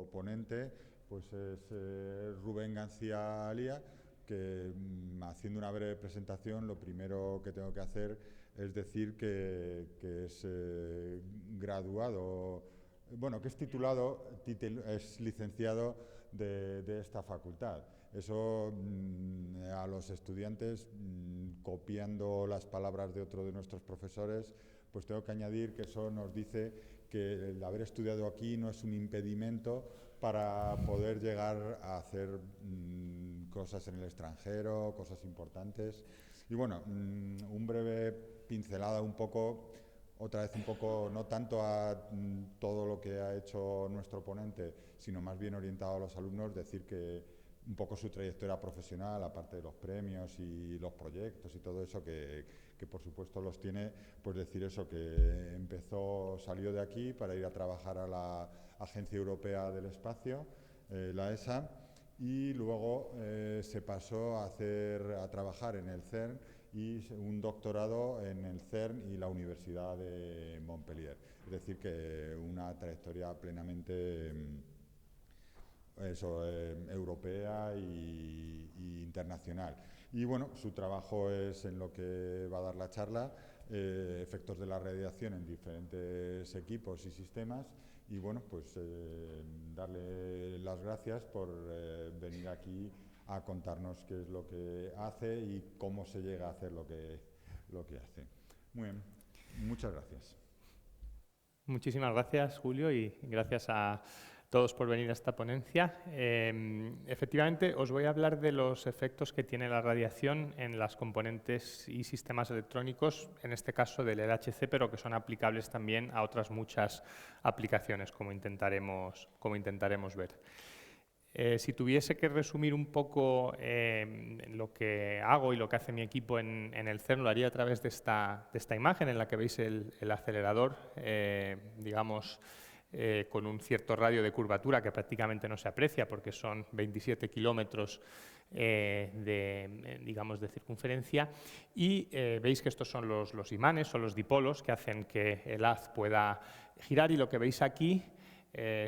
ponente pues es Rubén García Alía, que haciendo una breve presentación, lo primero que tengo que hacer es decir que es graduado, bueno, que es titulado, es licenciado de esta facultad. Eso a los estudiantes, copiando las palabras de otro de nuestros profesores, pues tengo que añadir que eso nos dice que el haber estudiado aquí no es un impedimento para poder llegar a hacer cosas en el extranjero, cosas importantes. Y bueno, un breve pincelada un poco, otra vez un poco, no tanto a todo lo que ha hecho nuestro ponente, sino más bien orientado a los alumnos, decir que un poco su trayectoria profesional, aparte de los premios y los proyectos y todo eso, que por supuesto los tiene, pues decir eso, que salió de aquí para ir a trabajar a la Agencia Europea del Espacio, la ESA, y luego se pasó a trabajar en el CERN y un doctorado en el CERN y la Universidad de Montpellier. Es decir, que una trayectoria plenamente europea y internacional. Y bueno, su trabajo es en lo que va a dar la charla, efectos de la radiación en diferentes equipos y sistemas. Y bueno, pues darle las gracias por venir aquí a contarnos qué es lo que hace y cómo se llega a hacer lo que hace. Muy bien, muchas gracias. Muchísimas gracias, Julio, y gracias a todos por venir a esta ponencia. Efectivamente, os voy a hablar de los efectos que tiene la radiación en las componentes y sistemas electrónicos, en este caso del LHC, pero que son aplicables también a otras muchas aplicaciones, como intentaremos ver. Si tuviese que resumir un poco lo que hago y lo que hace mi equipo en el CERN, lo haría a través de esta imagen en la que veis el acelerador, digamos, con un cierto radio de curvatura que prácticamente no se aprecia porque son 27 kilómetros digamos, de circunferencia, y veis que estos son los imanes, son los dipolos que hacen que el haz pueda girar, y lo que veis aquí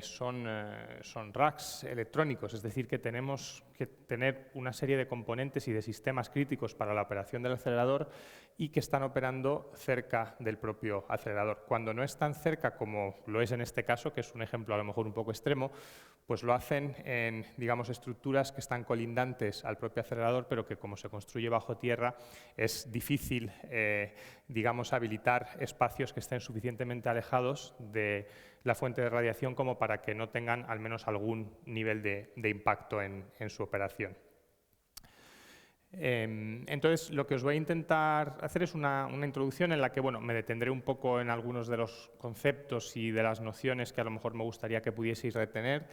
son racks electrónicos, es decir, que tenemos que tener una serie de componentes y de sistemas críticos para la operación del acelerador y que están operando cerca del propio acelerador. Cuando no están cerca, como lo es en este caso, que es un ejemplo a lo mejor un poco extremo, pues lo hacen en, digamos, estructuras que están colindantes al propio acelerador, pero que como se construye bajo tierra es difícil, digamos, habilitar espacios que estén suficientemente alejados de la fuente de radiación como para que no tengan al menos algún nivel de impacto en su operación. Entonces, lo que os voy a intentar hacer es una introducción en la que, bueno, me detendré un poco en algunos de los conceptos y de las nociones que a lo mejor me gustaría que pudieseis retener.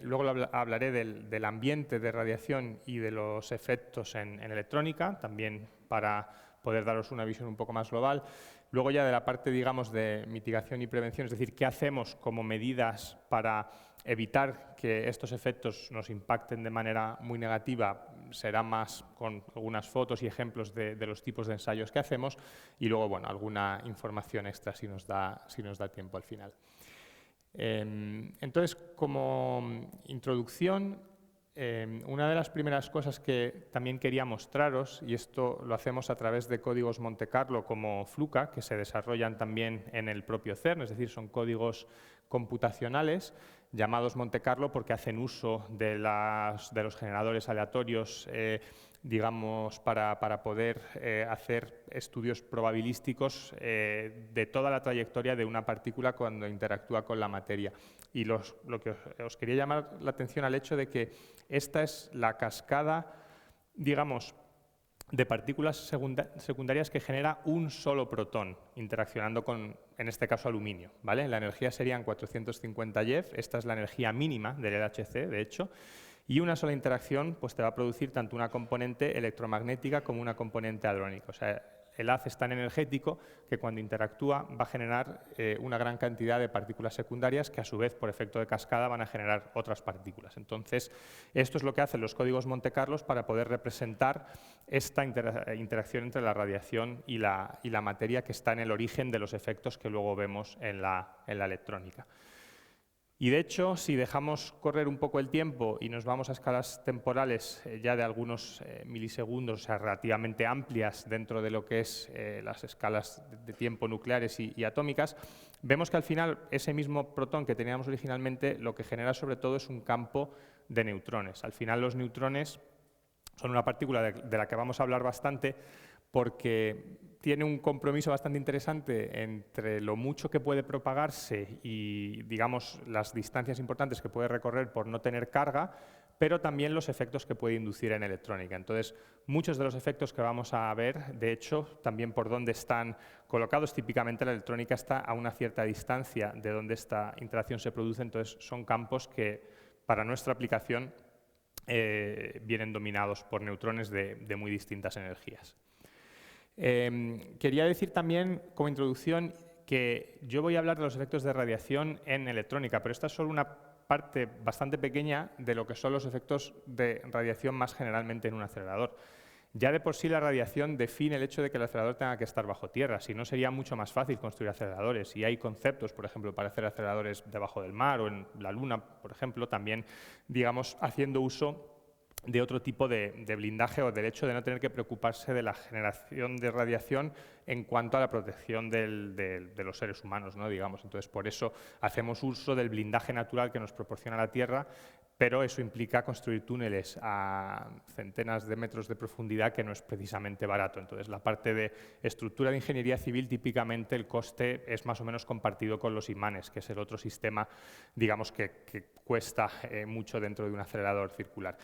Luego hablaré del ambiente de radiación y de los efectos en electrónica, también para poder daros una visión un poco más global. Luego ya de la parte, digamos, de mitigación y prevención, es decir, qué hacemos como medidas para evitar que estos efectos nos impacten de manera muy negativa, será más con algunas fotos y ejemplos de los tipos de ensayos que hacemos, y luego, bueno, alguna información extra si nos da tiempo al final. Entonces, como introducción, una de las primeras cosas que también quería mostraros, y esto lo hacemos a través de códigos Monte Carlo como Fluka, que se desarrollan también en el propio CERN, es decir, son códigos computacionales llamados Monte Carlo porque hacen uso de los generadores aleatorios, digamos, para poder hacer estudios probabilísticos de toda la trayectoria de una partícula cuando interactúa con la materia. Y lo que os quería llamar la atención al hecho de que esta es la cascada, digamos, de partículas secundarias que genera un solo protón interaccionando con, en este caso, aluminio, ¿vale? La energía serían 450 JeV, esta es la energía mínima del LHC, de hecho, y una sola interacción pues, te va a producir tanto una componente electromagnética como una componente hadrónica. O sea, el haz es tan energético que cuando interactúa va a generar una gran cantidad de partículas secundarias que a su vez por efecto de cascada van a generar otras partículas. Entonces, esto es lo que hacen los códigos Monte Carlo para poder representar esta interacción entre la radiación y la materia que está en el origen de los efectos que luego vemos en la electrónica. Y de hecho, si dejamos correr un poco el tiempo y nos vamos a escalas temporales ya de algunos milisegundos, o sea, relativamente amplias dentro de lo que es las escalas de tiempo nucleares y atómicas, vemos que al final ese mismo protón que teníamos originalmente lo que genera sobre todo es un campo de neutrones. Al final los neutrones son una partícula de la que vamos a hablar bastante porque tiene un compromiso bastante interesante entre lo mucho que puede propagarse y, digamos, las distancias importantes que puede recorrer por no tener carga, pero también los efectos que puede inducir en electrónica. Entonces, muchos de los efectos que vamos a ver, de hecho, también por dónde están colocados, típicamente la electrónica está a una cierta distancia de donde esta interacción se produce, entonces son campos que para nuestra aplicación vienen dominados por neutrones de muy distintas energías. Quería decir también, como introducción, que yo voy a hablar de los efectos de radiación en electrónica, pero esta es solo una parte bastante pequeña de lo que son los efectos de radiación más generalmente en un acelerador. Ya de por sí la radiación define el hecho de que el acelerador tenga que estar bajo tierra, si no sería mucho más fácil construir aceleradores. Y hay conceptos, por ejemplo, para hacer aceleradores debajo del mar o en la Luna, por ejemplo, también, digamos, haciendo uso de otro tipo de blindaje o del hecho de no tener que preocuparse de la generación de radiación en cuanto a la protección de los seres humanos, ¿no? Digamos. Entonces, por eso hacemos uso del blindaje natural que nos proporciona la Tierra, pero eso implica construir túneles a centenas de metros de profundidad, que no es precisamente barato. Entonces, la parte de estructura de ingeniería civil, típicamente el coste es más o menos compartido con los imanes, que es el otro sistema, digamos, que cuesta mucho dentro de un acelerador circular.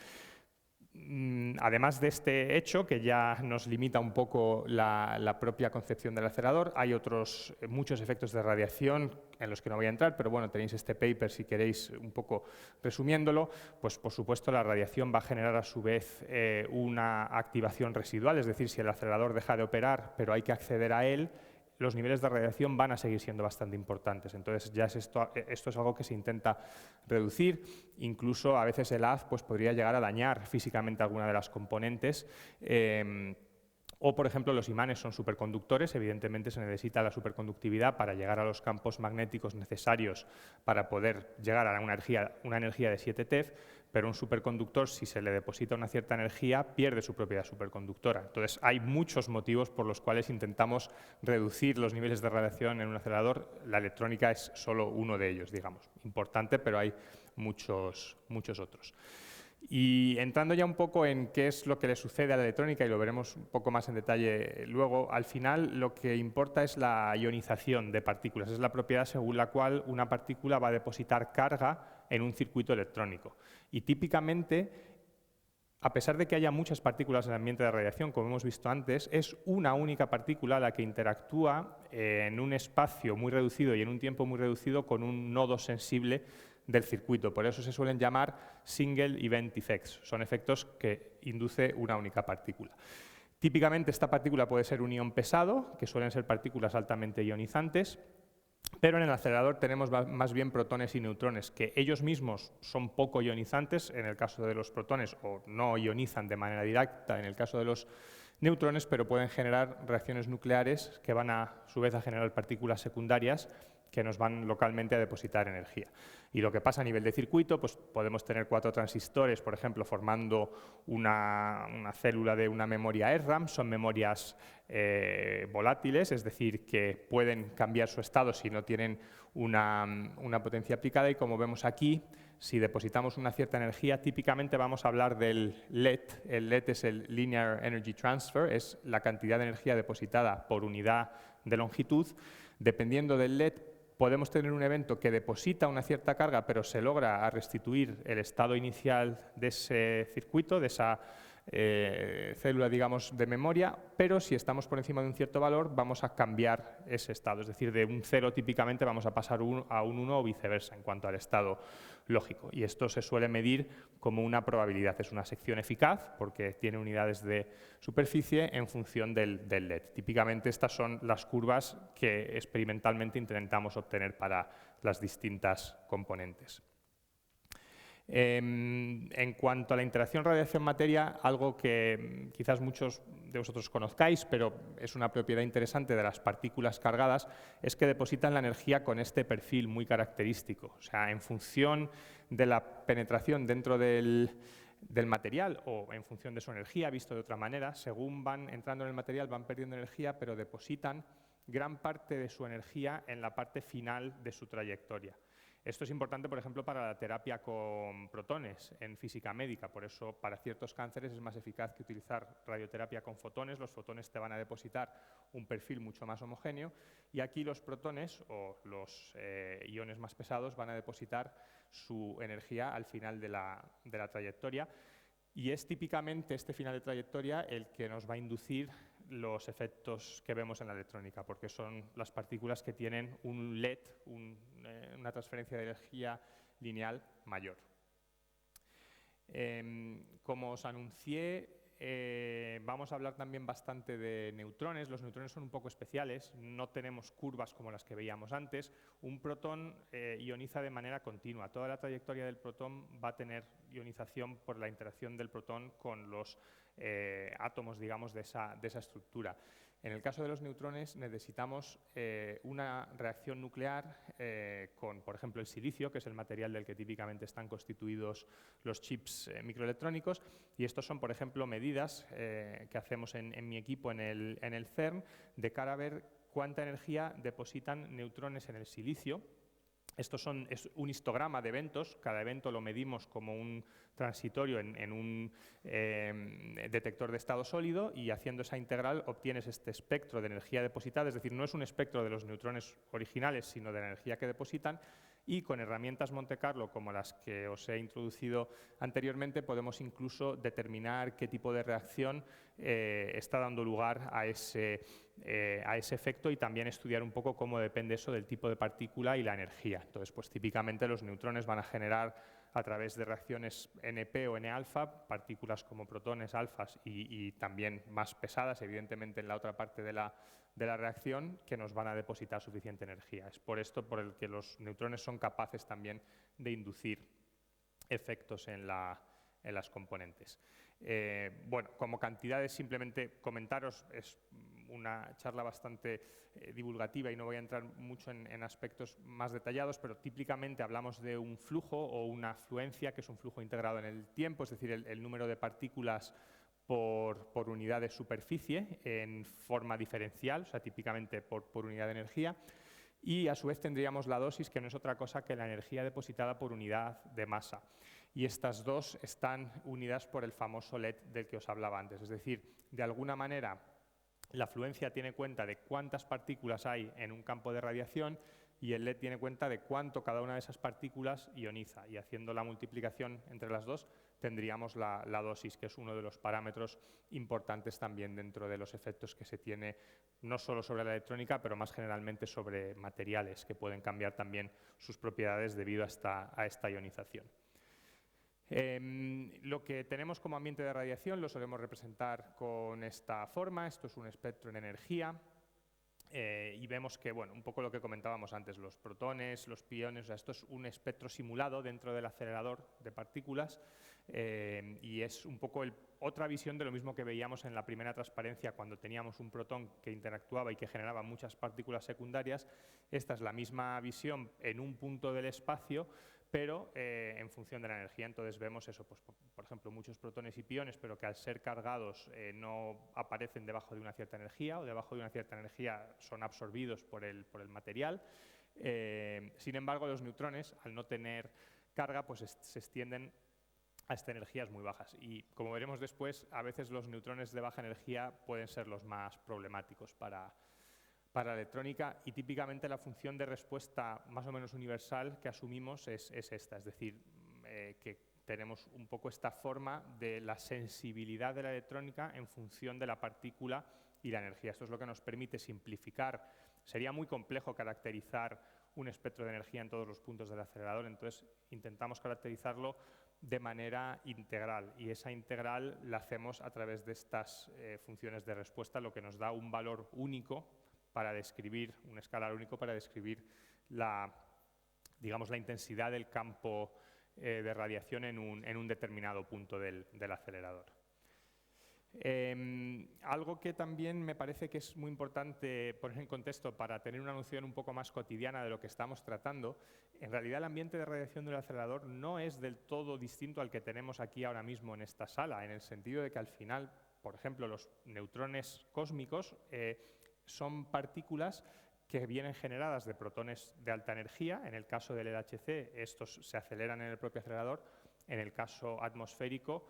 Además de este hecho, que ya nos limita un poco la propia concepción del acelerador, hay otros muchos efectos de radiación en los que no voy a entrar, pero bueno, tenéis este paper si queréis un poco resumiéndolo. Pues por supuesto la radiación va a generar a su vez una activación residual, es decir, si el acelerador deja de operar pero hay que acceder a él, los niveles de radiación van a seguir siendo bastante importantes. Entonces, ya esto es algo que se intenta reducir. Incluso, a veces el haz pues, podría llegar a dañar físicamente alguna de las componentes. O, por ejemplo, los imanes son superconductores. Evidentemente, se necesita la superconductividad para llegar a los campos magnéticos necesarios para poder llegar a una energía de 7 TeV, pero un superconductor, si se le deposita una cierta energía, pierde su propiedad superconductora. Entonces, hay muchos motivos por los cuales intentamos reducir los niveles de radiación en un acelerador. La electrónica es solo uno de ellos, digamos. Importante, pero hay muchos otros. Y entrando ya un poco en qué es lo que le sucede a la electrónica, y lo veremos un poco más en detalle luego, al final lo que importa es la ionización de partículas. Es la propiedad según la cual una partícula va a depositar carga en un circuito electrónico. Y típicamente, a pesar de que haya muchas partículas en el ambiente de radiación, como hemos visto antes, es una única partícula la que interactúa en un espacio muy reducido y en un tiempo muy reducido con un nodo sensible del circuito. Por eso se suelen llamar single event effects. Son efectos que induce una única partícula. Típicamente esta partícula puede ser un ion pesado, que suelen ser partículas altamente ionizantes, pero en el acelerador tenemos más bien protones y neutrones, que ellos mismos son poco ionizantes en el caso de los protones, o no ionizan de manera directa en el caso de los neutrones, pero pueden generar reacciones nucleares que van a su vez a generar partículas secundarias que nos van localmente a depositar energía. Y lo que pasa a nivel de circuito, pues podemos tener 4 transistores, por ejemplo, formando una célula de una memoria SRAM. Son memorias volátiles, es decir, que pueden cambiar su estado si no tienen una potencia aplicada. Y como vemos aquí, si depositamos una cierta energía, típicamente vamos a hablar del LED. El LED es el Linear Energy Transfer, es la cantidad de energía depositada por unidad de longitud. Dependiendo del LED, podemos tener un evento que deposita una cierta carga, pero se logra restituir el estado inicial de ese circuito, de esa célula, digamos, de memoria, pero si estamos por encima de un cierto valor, vamos a cambiar ese estado. Es decir, de un 0 típicamente vamos a pasar a un 1 o viceversa en cuanto al estado lógico. Y esto se suele medir como una probabilidad. Es una sección eficaz porque tiene unidades de superficie en función del LED. Típicamente estas son las curvas que experimentalmente intentamos obtener para las distintas componentes. En cuanto a la interacción radiación-materia, algo que quizás muchos de vosotros conozcáis, pero es una propiedad interesante de las partículas cargadas, es que depositan la energía con este perfil muy característico. O sea, en función de la penetración dentro del material o en función de su energía, visto de otra manera, según van entrando en el material van perdiendo energía, pero depositan gran parte de su energía en la parte final de su trayectoria. Esto es importante, por ejemplo, para la terapia con protones en física médica. Por eso, para ciertos cánceres es más eficaz que utilizar radioterapia con fotones. Los fotones te van a depositar un perfil mucho más homogéneo y aquí los protones o los iones más pesados van a depositar su energía al final de la trayectoria. Y es típicamente este final de trayectoria el que nos va a inducir los efectos que vemos en la electrónica, porque son las partículas que tienen un LED, una transferencia de energía lineal mayor. Como os anuncié, vamos a hablar también bastante de neutrones. Los neutrones son un poco especiales, no tenemos curvas como las que veíamos antes. Un protón ioniza de manera continua. Toda la trayectoria del protón va a tener ionización por la interacción del protón con los átomos, digamos, de esa estructura. En el caso de los neutrones necesitamos una reacción nuclear con, por ejemplo, el silicio, que es el material del que típicamente están constituidos los chips microelectrónicos, y estos son, por ejemplo, medidas que hacemos en mi equipo en el CERN de cara a ver cuánta energía depositan neutrones en el silicio. Esto es un histograma de eventos, cada evento lo medimos como un transitorio en un detector de estado sólido y haciendo esa integral obtienes este espectro de energía depositada, es decir, no es un espectro de los neutrones originales, sino de la energía que depositan, y con herramientas Monte Carlo como las que os he introducido anteriormente podemos incluso determinar qué tipo de reacción está dando lugar a ese efecto y también estudiar un poco cómo depende eso del tipo de partícula y la energía. Entonces, pues típicamente los neutrones van a generar a través de reacciones NP o N-alfa, partículas como protones, alfas y también más pesadas, evidentemente en la otra parte de la reacción, que nos van a depositar suficiente energía. Es por esto por el que los neutrones son capaces también de inducir efectos en las componentes. Bueno, como cantidades, simplemente comentaros, es una charla bastante divulgativa y no voy a entrar mucho en aspectos más detallados, pero típicamente hablamos de un flujo o una afluencia, que es un flujo integrado en el tiempo, es decir, el número de partículas por unidad de superficie en forma diferencial, o sea, típicamente por unidad de energía. Y a su vez tendríamos la dosis, que no es otra cosa que la energía depositada por unidad de masa. Y estas dos están unidas por el famoso LED del que os hablaba antes. Es decir, de alguna manera, la afluencia tiene cuenta de cuántas partículas hay en un campo de radiación y el LED tiene cuenta de cuánto cada una de esas partículas ioniza. Y haciendo la multiplicación entre las dos, tendríamos la dosis, que es uno de los parámetros importantes también dentro de los efectos que se tiene no solo sobre la electrónica, pero más generalmente sobre materiales que pueden cambiar también sus propiedades debido a esta ionización. Lo que tenemos como ambiente de radiación lo solemos representar con esta forma. Esto es un espectro en energía. Y vemos que, bueno, un poco lo que comentábamos antes, los protones, los piones, o sea, esto es un espectro simulado dentro del acelerador de partículas y es un poco otra visión de lo mismo que veíamos en la primera transparencia cuando teníamos un protón que interactuaba y que generaba muchas partículas secundarias. Esta es la misma visión en un punto del espacio, pero en función de la energía. Entonces vemos eso, pues, por ejemplo, muchos protones y piones, pero que al ser cargados no aparecen debajo de una cierta energía o debajo de una cierta energía son absorbidos por el material. Sin embargo, los neutrones, al no tener carga, pues se extienden hasta energías muy bajas. Y como veremos después, a veces los neutrones de baja energía pueden ser los más problemáticos para la electrónica y típicamente la función de respuesta más o menos universal que asumimos es esta, es decir, que tenemos un poco esta forma de la sensibilidad de la electrónica en función de la partícula y la energía. Esto es lo que nos permite simplificar. Sería muy complejo caracterizar un espectro de energía en todos los puntos del acelerador, entonces intentamos caracterizarlo de manera integral y esa integral la hacemos a través de estas funciones de respuesta, lo que nos da un valor único para describir, un escalar único para describir digamos, la intensidad del campo de radiación en un determinado punto del acelerador. Algo que también me parece que es muy importante poner en contexto para tener una noción un poco más cotidiana de lo que estamos tratando, en realidad el ambiente de radiación del acelerador no es del todo distinto al que tenemos aquí ahora mismo en esta sala, en el sentido de que al final, por ejemplo, los neutrones cósmicos son partículas que vienen generadas de protones de alta energía. En el caso del LHC, estos se aceleran en el propio acelerador. En el caso atmosférico,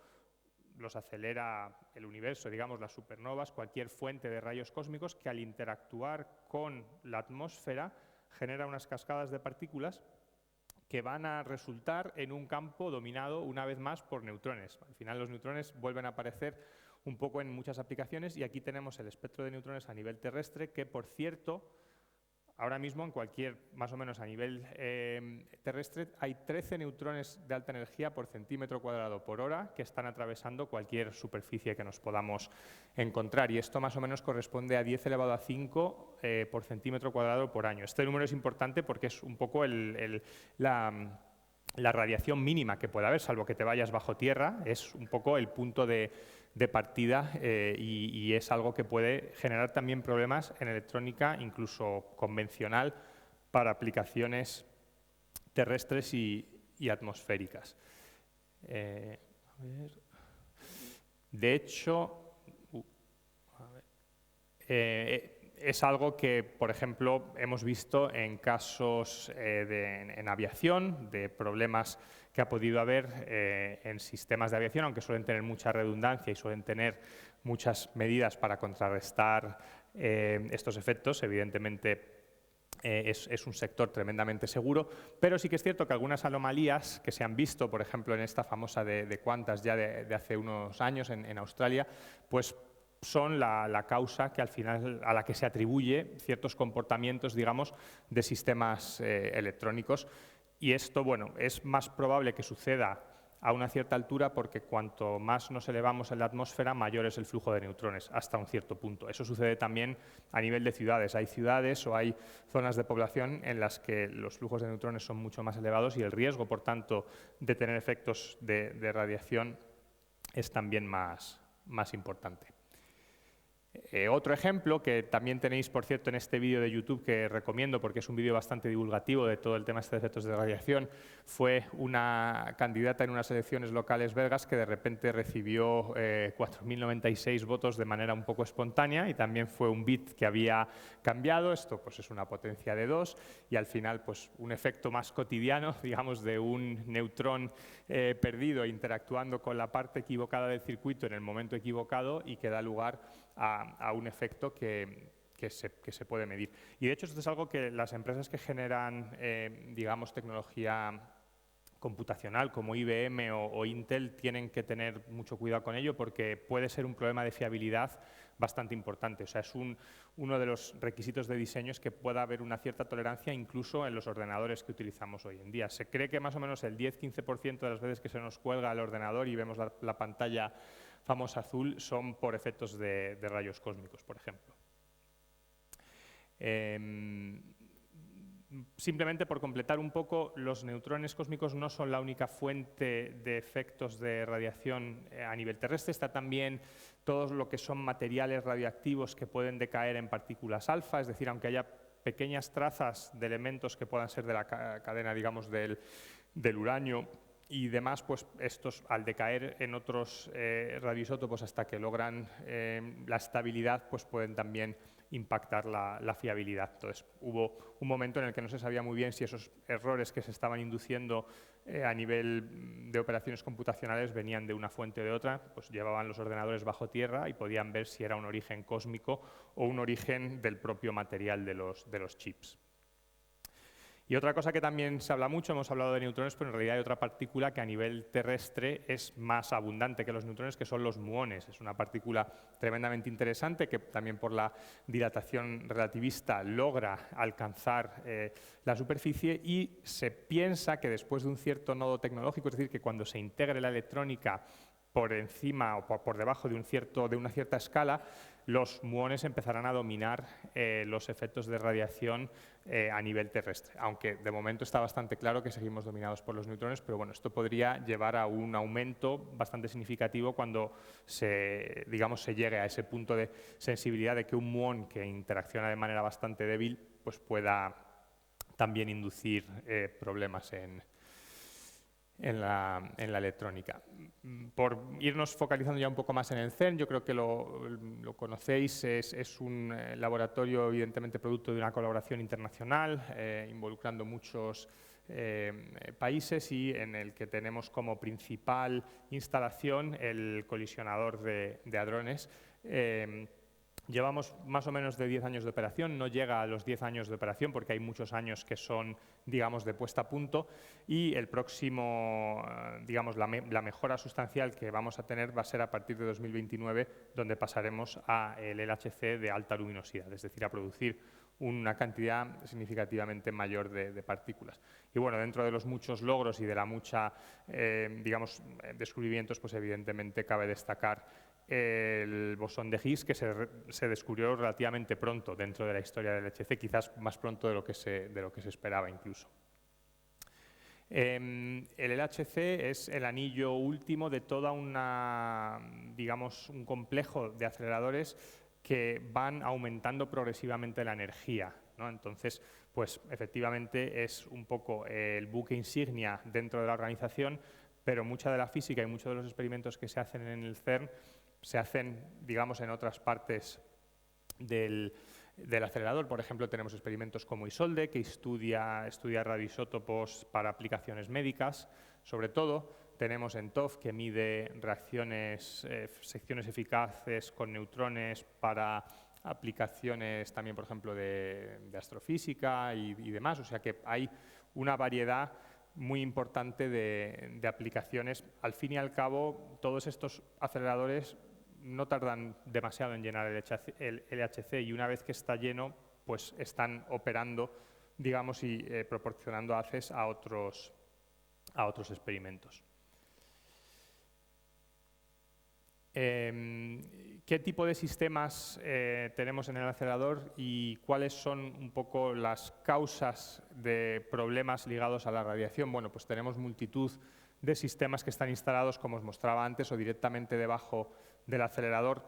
los acelera el universo, digamos, las supernovas, cualquier fuente de rayos cósmicos que al interactuar con la atmósfera genera unas cascadas de partículas que van a resultar en un campo dominado una vez más por neutrones. Al final los neutrones vuelven a aparecer un poco en muchas aplicaciones y aquí tenemos el espectro de neutrones a nivel terrestre que, por cierto, ahora mismo en cualquier, más o menos a nivel terrestre, hay 13 neutrones de alta energía por centímetro cuadrado por hora que están atravesando cualquier superficie que nos podamos encontrar. Y esto más o menos corresponde a 10 elevado a 5 por centímetro cuadrado por año. Este número es importante porque es un poco la radiación mínima que puede haber, salvo que te vayas bajo tierra, es un poco el punto de partida y es algo que puede generar también problemas en electrónica, incluso convencional, para aplicaciones terrestres y atmosféricas. De hecho, es algo que, por ejemplo, hemos visto en casos en aviación, de problemas que ha podido haber en sistemas de aviación, aunque suelen tener mucha redundancia y suelen tener muchas medidas para contrarrestar estos efectos. Evidentemente, es un sector tremendamente seguro, pero sí que es cierto que algunas anomalías que se han visto, por ejemplo, en esta famosa de Qantas ya de hace unos años en Australia, pues son la causa que al final a la que se atribuye ciertos comportamientos, digamos, de sistemas electrónicos. Y esto, bueno, es más probable que suceda a una cierta altura porque cuanto más nos elevamos en la atmósfera, mayor es el flujo de neutrones hasta un cierto punto. Eso sucede también a nivel de ciudades. Hay ciudades o hay zonas de población en las que los flujos de neutrones son mucho más elevados y el riesgo, por tanto, de tener efectos de radiación es también más importante. Otro ejemplo que también tenéis, por cierto, en este vídeo de YouTube que recomiendo porque es un vídeo bastante divulgativo de todo el tema de efectos de radiación, fue una candidata en unas elecciones locales belgas que de repente recibió 4.096 votos de manera un poco espontánea y también fue un bit que había cambiado. Esto pues es una potencia de 2 y al final pues un efecto más cotidiano, digamos, de un neutrón perdido interactuando con la parte equivocada del circuito en el momento equivocado y que da lugar a un efecto que se puede medir. Y de hecho esto es algo que las empresas que generan, digamos, tecnología computacional como IBM o Intel tienen que tener mucho cuidado con ello porque puede ser un problema de fiabilidad bastante importante. O sea, es uno de los requisitos de diseño es que pueda haber una cierta tolerancia incluso en los ordenadores que utilizamos hoy en día. Se cree que más o menos el 10-15% de las veces que se nos cuelga el ordenador y vemos la pantalla famosa azul son por efectos de rayos cósmicos, por ejemplo. Simplemente por completar un poco, los neutrones cósmicos no son la única fuente de efectos de radiación a nivel terrestre. Está también todo lo que son materiales radioactivos que pueden decaer en partículas alfa, es decir, aunque haya pequeñas trazas de elementos que puedan ser de la cadena, digamos, del uranio y demás, pues estos al decaer en otros radioisótopos hasta que logran la estabilidad, pues pueden también impactar la fiabilidad. Entonces hubo un momento en el que no se sabía muy bien si esos errores que se estaban induciendo a nivel de operaciones computacionales venían de una fuente o de otra, pues llevaban los ordenadores bajo tierra y podían ver si era un origen cósmico o un origen del propio material de los chips. Y otra cosa que también se habla mucho, hemos hablado de neutrones, pero en realidad hay otra partícula que a nivel terrestre es más abundante que los neutrones, que son los muones. Es una partícula tremendamente interesante que también por la dilatación relativista logra alcanzar la superficie y se piensa que después de un cierto nodo tecnológico, es decir, que cuando se integre la electrónica por encima o por debajo de una cierta escala, los muones empezarán a dominar los efectos de radiación a nivel terrestre, aunque de momento está bastante claro que seguimos dominados por los neutrones, pero bueno, esto podría llevar a un aumento bastante significativo cuando se llegue a ese punto de sensibilidad de que un muón que interacciona de manera bastante débil pues pueda también inducir problemas en la electrónica. Por irnos focalizando ya un poco más en el CERN, yo creo que lo conocéis, es un laboratorio evidentemente producto de una colaboración internacional, involucrando muchos países y en el que tenemos como principal instalación el colisionador de hadrones. Llevamos más o menos de 10 años de operación, no llega a los 10 años de operación porque hay muchos años que son, digamos, de puesta a punto, y el próximo, digamos, la mejora sustancial que vamos a tener va a ser a partir de 2029, donde pasaremos al LHC de alta luminosidad, es decir, a producir una cantidad significativamente mayor de partículas. Y bueno, dentro de los muchos logros y de la mucha, digamos, descubrimientos, pues evidentemente cabe destacar el bosón de Higgs, que se descubrió relativamente pronto dentro de la historia del LHC, quizás más pronto de lo que se esperaba incluso. El LHC es el anillo último de toda una, digamos, un complejo de aceleradores que van aumentando progresivamente la energía, ¿no? Entonces, pues efectivamente es un poco el buque insignia dentro de la organización, pero mucha de la física y muchos de los experimentos que se hacen en el CERN se hacen, digamos, en otras partes del acelerador. Por ejemplo, tenemos experimentos como ISOLDE, que estudia radioisótopos para aplicaciones médicas, sobre todo. Tenemos ENTOF, que mide reacciones, secciones eficaces con neutrones para aplicaciones también, por ejemplo, de astrofísica y demás. O sea que hay una variedad muy importante de aplicaciones. Al fin y al cabo, todos estos aceleradores no tardan demasiado en llenar el LHC, y una vez que está lleno, pues están operando, digamos, y proporcionando haces a otros experimentos. ¿Qué tipo de sistemas tenemos en el acelerador y cuáles son un poco las causas de problemas ligados a la radiación? Bueno, pues tenemos multitud de sistemas que están instalados, como os mostraba antes, o directamente debajo del acelerador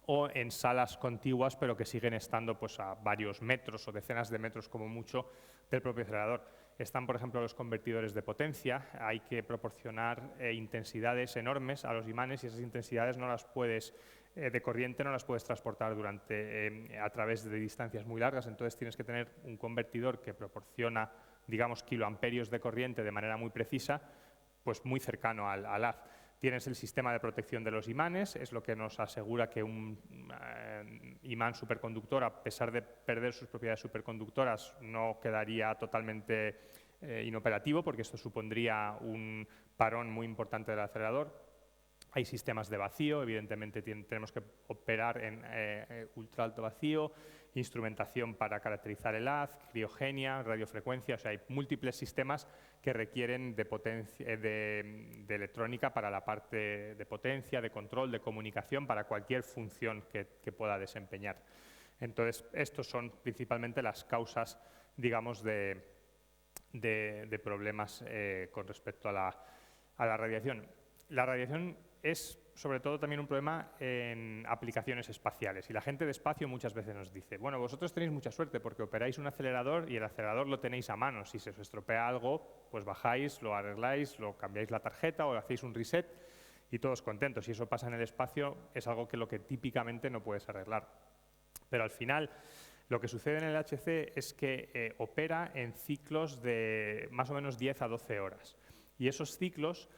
o en salas contiguas, pero que siguen estando pues, a varios metros o decenas de metros como mucho del propio acelerador. Están, por ejemplo, los convertidores de potencia. Hay que proporcionar intensidades enormes a los imanes, y esas intensidades no las puedes, de corriente no las puedes transportar a través de distancias muy largas. Entonces tienes que tener un convertidor que proporciona, digamos, kiloamperios de corriente de manera muy precisa, pues muy cercano al haz. Tienes el sistema de protección de los imanes, es lo que nos asegura que un imán superconductor, a pesar de perder sus propiedades superconductoras, no quedaría totalmente inoperativo, porque esto supondría un parón muy importante del acelerador. Hay sistemas de vacío, evidentemente tenemos que operar en ultra alto vacío, instrumentación para caracterizar el haz, criogenia, radiofrecuencia. O sea, hay múltiples sistemas que requieren de electrónica para la parte de potencia, de control, de comunicación, para cualquier función que pueda desempeñar. Entonces, estos son principalmente las causas, digamos, de problemas con respecto a la radiación. La radiación es sobre todo también un problema en aplicaciones espaciales, y la gente de espacio muchas veces nos dice: bueno, vosotros tenéis mucha suerte porque operáis un acelerador y el acelerador lo tenéis a mano. Si se os estropea algo, pues bajáis, lo arregláis, lo cambiáis la tarjeta o hacéis un reset y todos contentos. Si eso pasa en el espacio, es algo que típicamente no puedes arreglar. Pero al final, lo que sucede en el LHC es que opera en ciclos de más o menos 10 a 12 horas. Y esos ciclos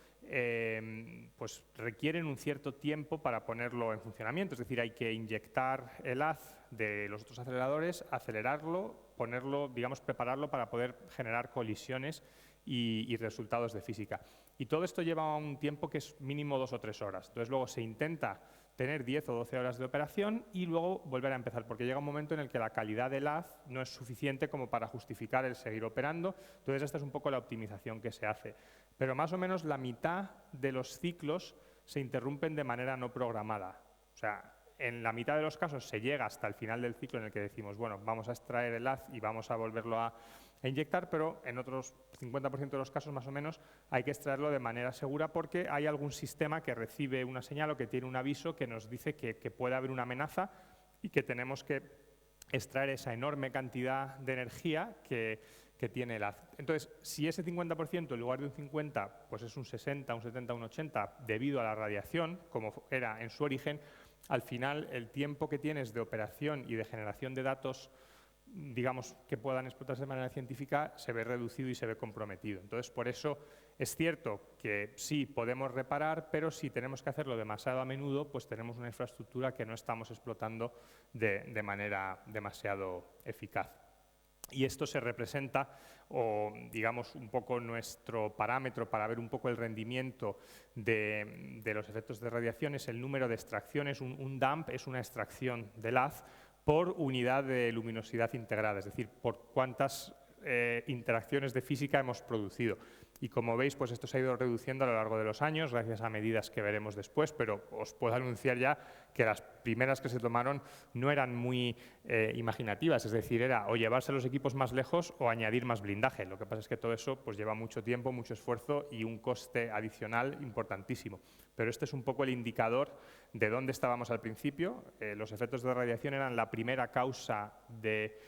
pues requieren un cierto tiempo para ponerlo en funcionamiento. Es decir, hay que inyectar el haz de los otros aceleradores, acelerarlo, ponerlo, digamos, prepararlo para poder generar colisiones y resultados de física. Y todo esto lleva un tiempo que es mínimo 2 o 3 horas. Entonces luego se intenta tener 10 o 12 horas de operación y luego volver a empezar, porque llega un momento en el que la calidad del haz no es suficiente como para justificar el seguir operando. Entonces esta es un poco la optimización que se hace. Pero más o menos la mitad de los ciclos se interrumpen de manera no programada. O sea, en la mitad de los casos se llega hasta el final del ciclo en el que decimos, bueno, vamos a extraer el haz y vamos a volverlo a inyectar, pero en otros 50% de los casos más o menos hay que extraerlo de manera segura porque hay algún sistema que recibe una señal o que tiene un aviso que nos dice que puede haber una amenaza y que tenemos que extraer esa enorme cantidad de energía que tiene el haz. Entonces, si ese 50% en lugar de un 50%, pues es un 60, un 70, un 80, debido a la radiación, como era en su origen, al final el tiempo que tienes de operación y de generación de datos, digamos, que puedan explotarse de manera científica, se ve reducido y se ve comprometido. Entonces, por eso es cierto que sí podemos reparar, pero si tenemos que hacerlo demasiado a menudo, pues tenemos una infraestructura que no estamos explotando de manera demasiado eficaz. Y esto se representa, o digamos, un poco nuestro parámetro para ver un poco el rendimiento de los efectos de radiación es el número de extracciones. Un dump es una extracción del haz por unidad de luminosidad integrada, es decir, por cuántas interacciones de física hemos producido. Y como veis, pues esto se ha ido reduciendo a lo largo de los años, gracias a medidas que veremos después, pero os puedo anunciar ya que las primeras que se tomaron no eran muy imaginativas, es decir, era o llevarse los equipos más lejos o añadir más blindaje. Lo que pasa es que todo eso pues, lleva mucho tiempo, mucho esfuerzo y un coste adicional importantísimo. Pero este es un poco el indicador de dónde estábamos al principio. Los efectos de radiación eran la primera causa de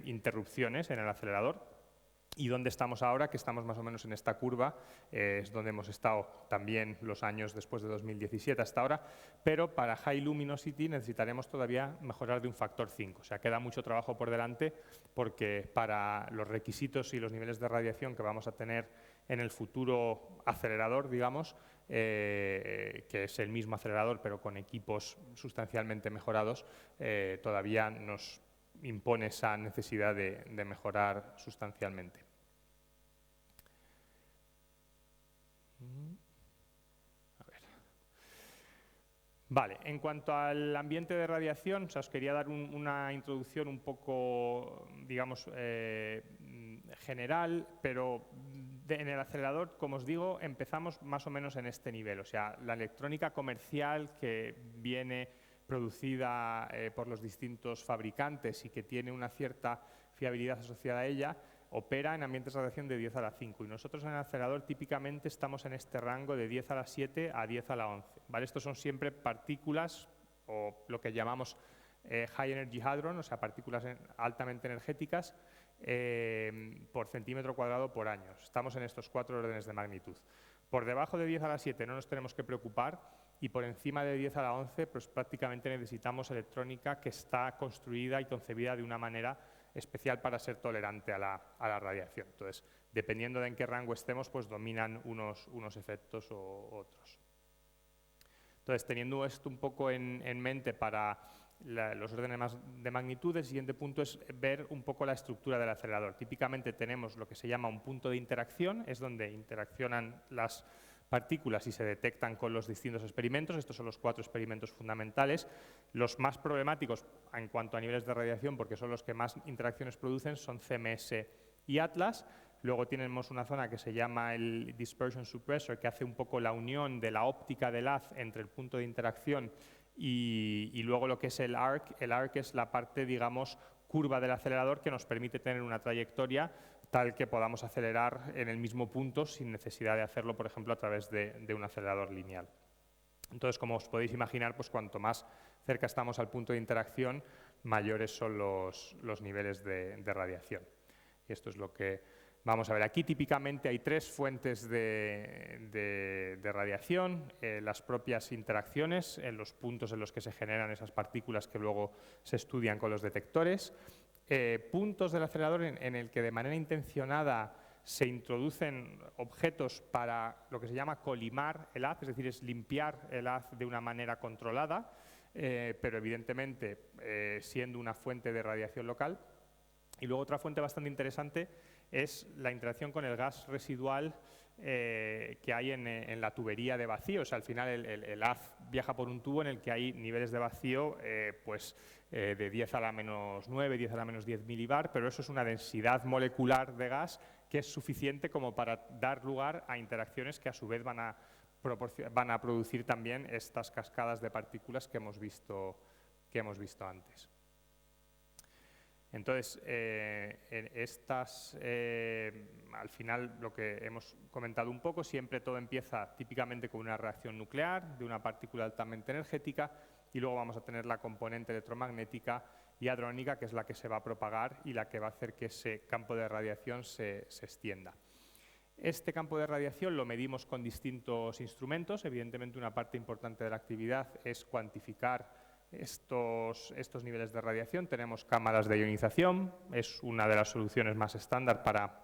interrupciones en el acelerador. Y dónde estamos ahora, que estamos más o menos en esta curva, es donde hemos estado también los años después de 2017 hasta ahora, pero para High Luminosity necesitaremos todavía mejorar de un factor 5. O sea, queda mucho trabajo por delante porque para los requisitos y los niveles de radiación que vamos a tener en el futuro acelerador, digamos, que es el mismo acelerador pero con equipos sustancialmente mejorados, todavía nos impone esa necesidad de mejorar sustancialmente. A ver. Vale, en cuanto al ambiente de radiación, os quería dar una introducción un poco, digamos, general, pero en el acelerador, como os digo, empezamos más o menos en este nivel. O sea, la electrónica comercial que viene producida por los distintos fabricantes y que tiene una cierta fiabilidad asociada a ella, opera en ambientes de radiación de 10 a la 5 y nosotros en el acelerador típicamente estamos en este rango de 10 a la 7 a 10 a la 11. ¿Vale? Estos son siempre partículas o lo que llamamos high energy hadron, o sea, partículas altamente energéticas por centímetro cuadrado por año. Estamos en estos 4 órdenes de magnitud. Por debajo de 10 a la 7 no nos tenemos que preocupar y por encima de 10 a la 11 pues prácticamente necesitamos electrónica que está construida y concebida de una manera especial para ser tolerante a la radiación. Entonces, dependiendo de en qué rango estemos, pues dominan unos efectos o otros. Entonces, teniendo esto un poco en mente para los órdenes de magnitud, el siguiente punto es ver un poco la estructura del acelerador. Típicamente tenemos lo que se llama un punto de interacción, es donde interaccionan las partículas y se detectan con los distintos experimentos. Estos son los 4 experimentos fundamentales. Los más problemáticos en cuanto a niveles de radiación, porque son los que más interacciones producen, son CMS y Atlas. Luego tenemos una zona que se llama el Dispersion Suppressor, que hace un poco la unión de la óptica del haz entre el punto de interacción y luego lo que es el ARC. El ARC es la parte, digamos, curva del acelerador que nos permite tener una trayectoria tal que podamos acelerar en el mismo punto sin necesidad de hacerlo, por ejemplo, a través de un acelerador lineal. Entonces, como os podéis imaginar, pues cuanto más cerca estamos al punto de interacción, mayores son los niveles de radiación. Y esto es lo que vamos a ver. Aquí típicamente hay 3 fuentes de radiación, las propias interacciones, en los puntos en los que se generan esas partículas que luego se estudian con los detectores, puntos del acelerador en el que de manera intencionada se introducen objetos para lo que se llama colimar el haz, es decir, es limpiar el haz de una manera controlada, pero evidentemente siendo una fuente de radiación local. Y luego otra fuente bastante interesante es la interacción con el gas residual que hay en la tubería de vacío. O sea, al final el haz viaja por un tubo en el que hay niveles de vacío de 10 a la menos 9, 10 a la menos 10 milibar, pero eso es una densidad molecular de gas que es suficiente como para dar lugar a interacciones que a su vez van a van a producir también estas cascadas de partículas que hemos visto antes. Entonces, al final, lo que hemos comentado un poco, siempre todo empieza típicamente con una reacción nuclear de una partícula altamente energética y luego vamos a tener la componente electromagnética y hadrónica, que es la que se va a propagar y la que va a hacer que ese campo de radiación se extienda. Este campo de radiación lo medimos con distintos instrumentos. Evidentemente, una parte importante de la actividad es cuantificar estos niveles de radiación. Tenemos cámaras de ionización, es una de las soluciones más estándar para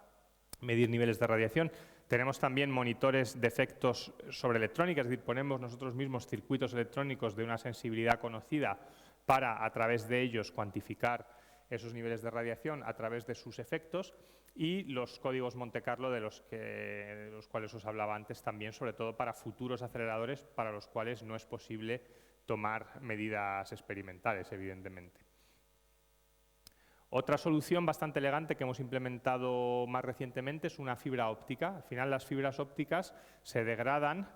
medir niveles de radiación. Tenemos también monitores de efectos sobre electrónica, es decir, ponemos nosotros mismos circuitos electrónicos de una sensibilidad conocida para, a través de ellos, cuantificar esos niveles de radiación a través de sus efectos, y los códigos Monte Carlo de los cuales os hablaba antes también, sobre todo para futuros aceleradores para los cuales no es posible tomar medidas experimentales, evidentemente. Otra solución bastante elegante que hemos implementado más recientemente es una fibra óptica. Al final, las fibras ópticas se degradan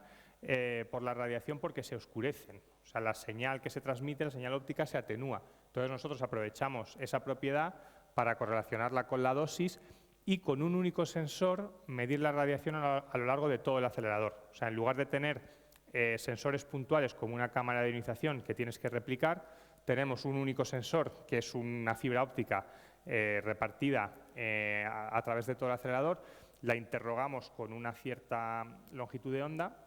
por la radiación porque se oscurecen. O sea, la señal que se transmite, la señal óptica, se atenúa. Entonces, nosotros aprovechamos esa propiedad para correlacionarla con la dosis y con un único sensor medir la radiación a lo largo de todo el acelerador. O sea, en lugar de tener sensores puntuales como una cámara de ionización que tienes que replicar, tenemos un único sensor, que es una fibra óptica repartida a través de todo el acelerador, la interrogamos con una cierta longitud de onda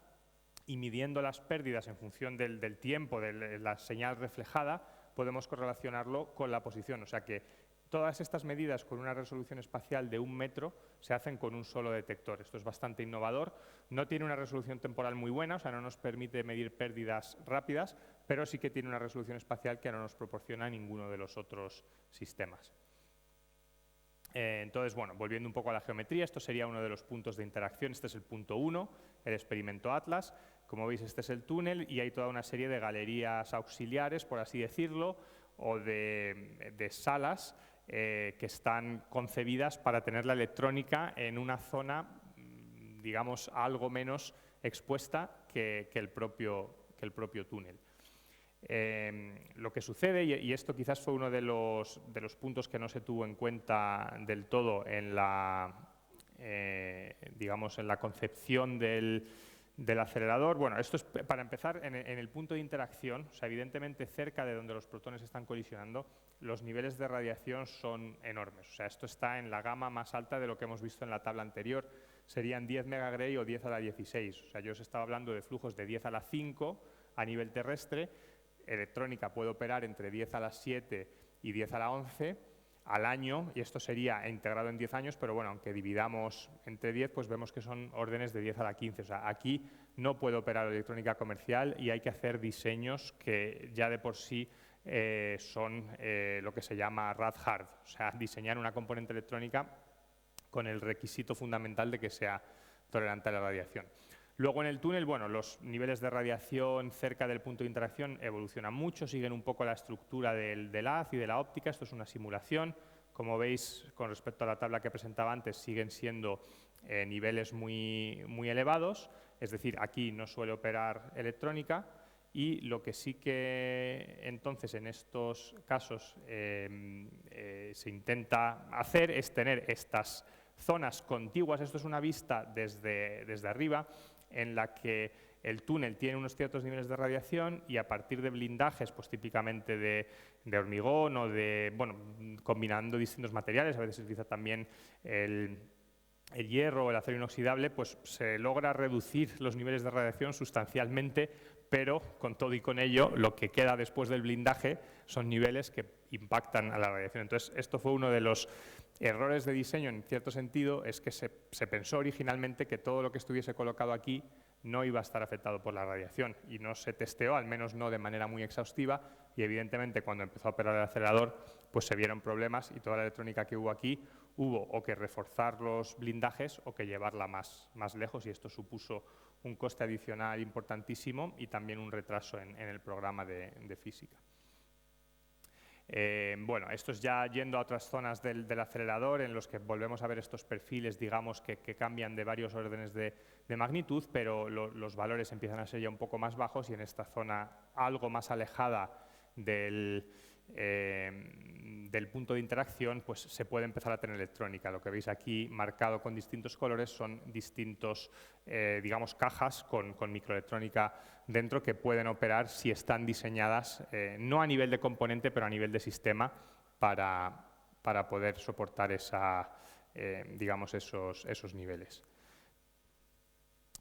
y midiendo las pérdidas en función del tiempo de la señal reflejada, podemos correlacionarlo con la posición. O sea que todas estas medidas con una resolución espacial de 1 metro se hacen con un solo detector. Esto es bastante innovador. No tiene una resolución temporal muy buena, o sea, no nos permite medir pérdidas rápidas, pero sí que tiene una resolución espacial que no nos proporciona ninguno de los otros sistemas. Entonces, bueno, volviendo un poco a la geometría, esto sería uno de los puntos de interacción. Este es el punto 1, el experimento Atlas. Como veis, este es el túnel y hay toda una serie de galerías auxiliares, por así decirlo, o de salas que están concebidas para tener la electrónica en una zona, digamos, algo menos expuesta que el propio túnel. Lo que sucede, y esto quizás fue uno de los puntos que no se tuvo en cuenta del todo en la, digamos, en la concepción del acelerador. Bueno, esto es para empezar en el punto de interacción. O sea, evidentemente cerca de donde los protones están colisionando, los niveles de radiación son enormes. O sea, esto está en la gama más alta de lo que hemos visto en la tabla anterior. Serían 10 megagray o 10 a la 16. O sea, yo os estaba hablando de flujos de 10 a la 5 a nivel terrestre. Electrónica puede operar entre 10 a la 7 y 10 a la 11 al año, y esto sería integrado en 10 años, pero bueno, aunque dividamos entre 10, pues vemos que son órdenes de 10 a la 15. O sea, aquí no puede operar electrónica comercial y hay que hacer diseños que ya de por sí son lo que se llama rad-hard, o sea, diseñar una componente electrónica con el requisito fundamental de que sea tolerante a la radiación. Luego en el túnel, bueno, los niveles de radiación cerca del punto de interacción evolucionan mucho, siguen un poco la estructura del haz y de la óptica. Esto es una simulación. Como veis, con respecto a la tabla que presentaba antes, siguen siendo niveles muy elevados, es decir, aquí no suele operar electrónica, y lo que sí que entonces en estos casos se intenta hacer es tener estas zonas contiguas. Esto es una vista desde arriba, en la que el túnel tiene unos ciertos niveles de radiación y a partir de blindajes, pues típicamente de hormigón o de, bueno, combinando distintos materiales, a veces se utiliza también el hierro o el acero inoxidable, pues se logra reducir los niveles de radiación sustancialmente, pero con todo y con ello lo que queda después del blindaje son niveles que impactan a la radiación. Entonces, esto fue uno de los errores de diseño, en cierto sentido, es que se pensó originalmente que todo lo que estuviese colocado aquí no iba a estar afectado por la radiación y no se testeó, al menos no de manera muy exhaustiva, y evidentemente cuando empezó a operar el acelerador pues se vieron problemas y toda la electrónica que hubo aquí hubo o que reforzar los blindajes o que llevarla más lejos, y esto supuso un coste adicional importantísimo y también un retraso en el programa de física. Bueno, esto es ya yendo a otras zonas del acelerador en los que volvemos a ver estos perfiles, digamos, que cambian de varios órdenes de magnitud, pero los valores empiezan a ser ya un poco más bajos y en esta zona algo más alejada del punto de interacción, pues se puede empezar a tener electrónica. Lo que veis aquí marcado con distintos colores son distintos, digamos, cajas con microelectrónica dentro que pueden operar si están diseñadas, no a nivel de componente, pero a nivel de sistema para poder soportar digamos, esos niveles.